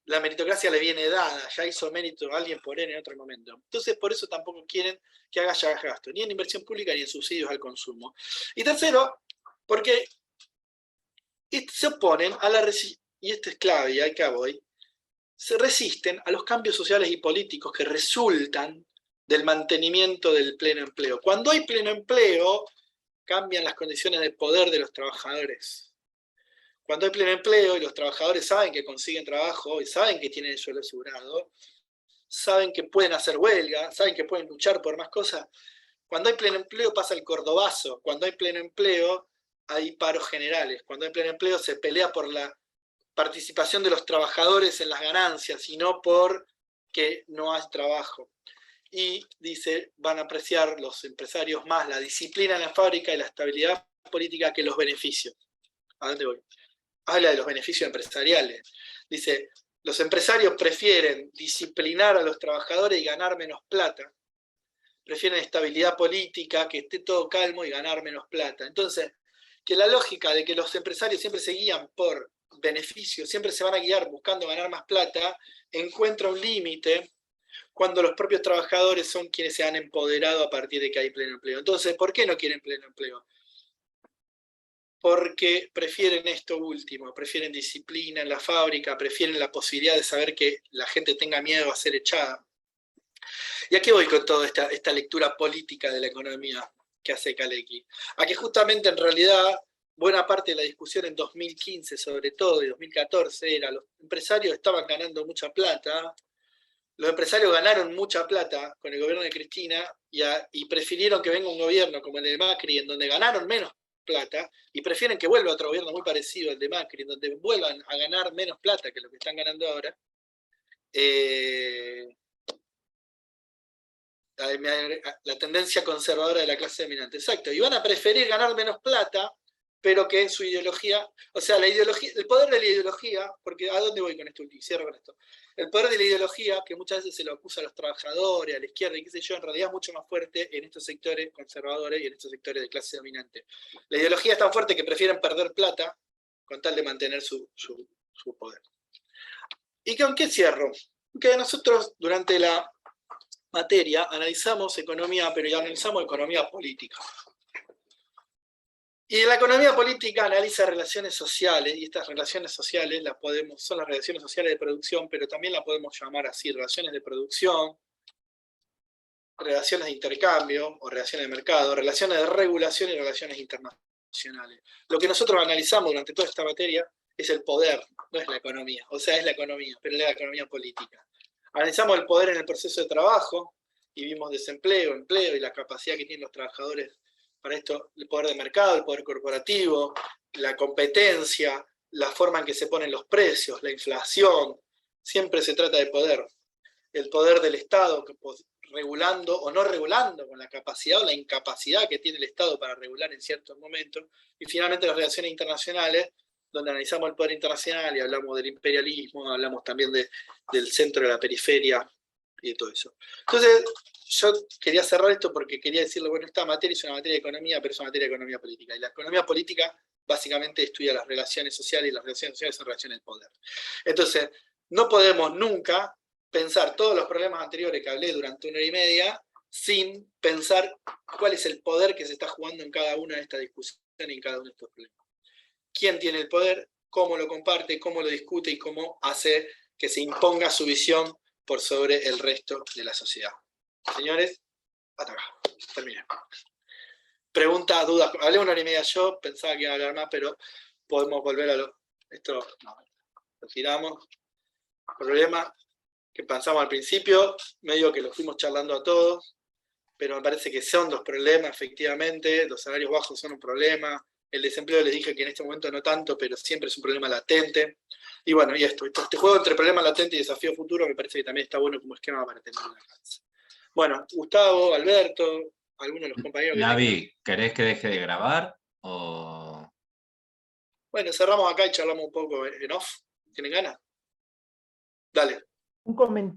la meritocracia le viene dada, ya hizo mérito a alguien por él en otro momento. Entonces, por eso tampoco quieren que haga ya gasto, ni en inversión pública ni en subsidios al consumo. Y tercero, porque se oponen a la resistencia, y esto es clave, y acá voy, se resisten a los cambios sociales y políticos que resultan del mantenimiento del pleno empleo. Cuando hay pleno empleo, cambian las condiciones de poder de los trabajadores. Cuando hay pleno empleo y los trabajadores saben que consiguen trabajo y saben que tienen el sueldo asegurado, saben que pueden hacer huelga, saben que pueden luchar por más cosas. Cuando hay pleno empleo pasa el cordobazo. Cuando hay pleno empleo hay paros generales. Cuando hay pleno empleo se pelea por la participación de los trabajadores en las ganancias y no por que no hay trabajo. Y dice, van a apreciar los empresarios más la disciplina en la fábrica y la estabilidad política que los beneficios. ¿A dónde voy? Habla de los beneficios empresariales. Dice, los empresarios prefieren disciplinar a los trabajadores y ganar menos plata. Prefieren estabilidad política, que esté todo calmo y ganar menos plata. Entonces, que la lógica de que los empresarios siempre se guían por beneficios, siempre se van a guiar buscando ganar más plata, encuentra un límite cuando los propios trabajadores son quienes se han empoderado a partir de que hay pleno empleo. Entonces, ¿por qué no quieren pleno empleo? Porque prefieren esto último, prefieren disciplina en la fábrica, prefieren la posibilidad de saber que la gente tenga miedo a ser echada. ¿Y a qué voy con toda esta lectura política de la economía que hace Kalecki? A que justamente en realidad buena parte de la discusión en 2015 sobre todo y 2014 era los empresarios estaban ganando mucha plata. Los empresarios ganaron mucha plata con el gobierno de Cristina y prefirieron que venga un gobierno como el de Macri, en donde ganaron menos plata, y prefieren que vuelva otro gobierno muy parecido al de Macri, en donde vuelvan a ganar menos plata que lo que están ganando ahora. La tendencia conservadora de la clase dominante. Exacto. Y van a preferir ganar menos plata, pero que su ideología, o sea, la ideología, el poder de la ideología, porque ¿a dónde voy con esto? Y cierro con esto. El poder de la ideología, que muchas veces se lo acusa a los trabajadores, a la izquierda y qué sé yo, en realidad es mucho más fuerte en estos sectores conservadores y en estos sectores de clase dominante. La ideología es tan fuerte que prefieren perder plata con tal de mantener su poder. ¿Y con qué cierro? Que nosotros durante la materia analizamos economía, pero ya analizamos economía política. Y la economía política analiza relaciones sociales, y estas relaciones sociales son las relaciones sociales de producción, pero también las podemos llamar así, relaciones de producción, relaciones de intercambio, o relaciones de mercado, relaciones de regulación y relaciones internacionales. Lo que nosotros analizamos durante toda esta materia es el poder, no es la economía, o sea, es la economía, pero es la economía política. Analizamos el poder en el proceso de trabajo, y vimos desempleo, empleo, y la capacidad que tienen los trabajadores para esto, el poder de mercado, el poder corporativo, la competencia, la forma en que se ponen los precios, la inflación. Siempre se trata de poder. El poder del Estado, regulando o no regulando, con la capacidad o la incapacidad que tiene el Estado para regular en ciertos momentos. Y finalmente las relaciones internacionales, donde analizamos el poder internacional y hablamos del imperialismo, hablamos también del centro de la periferia y de todo eso. Entonces, yo quería cerrar esto porque quería decirle, bueno, esta materia es una materia de economía, pero es una materia de economía política. Y la economía política básicamente estudia las relaciones sociales, y las relaciones sociales son relaciones del poder. Entonces, no podemos nunca pensar todos los problemas anteriores que hablé durante 1 hora y media sin pensar cuál es el poder que se está jugando en cada una de estas discusiones. en cada uno de estos problemas. ¿Quién tiene el poder? ¿Cómo lo comparte? ¿Cómo lo discute? ¿Y cómo hace que se imponga su visión por sobre el resto de la sociedad? Señores, hasta acá. Terminé. Preguntas, dudas. Hablé 1 hora y media yo, pensaba que iba a hablar más, pero podemos volver a esto no, lo tiramos. Problema que pensamos al principio, medio que lo fuimos charlando a todos, pero me parece que son 2 problemas, efectivamente. Los salarios bajos son un problema. El desempleo les dije que en este momento no tanto, pero siempre es un problema latente. Y bueno, y este juego entre problema latente y desafío futuro me parece que también está bueno como esquema para tener una alcance. Bueno, Gustavo, Alberto, algunos de los compañeros. Navi, ¿querés que deje de grabar? O... Bueno, cerramos acá y charlamos un poco en off. ¿Tienen ganas? Dale. Un comentario.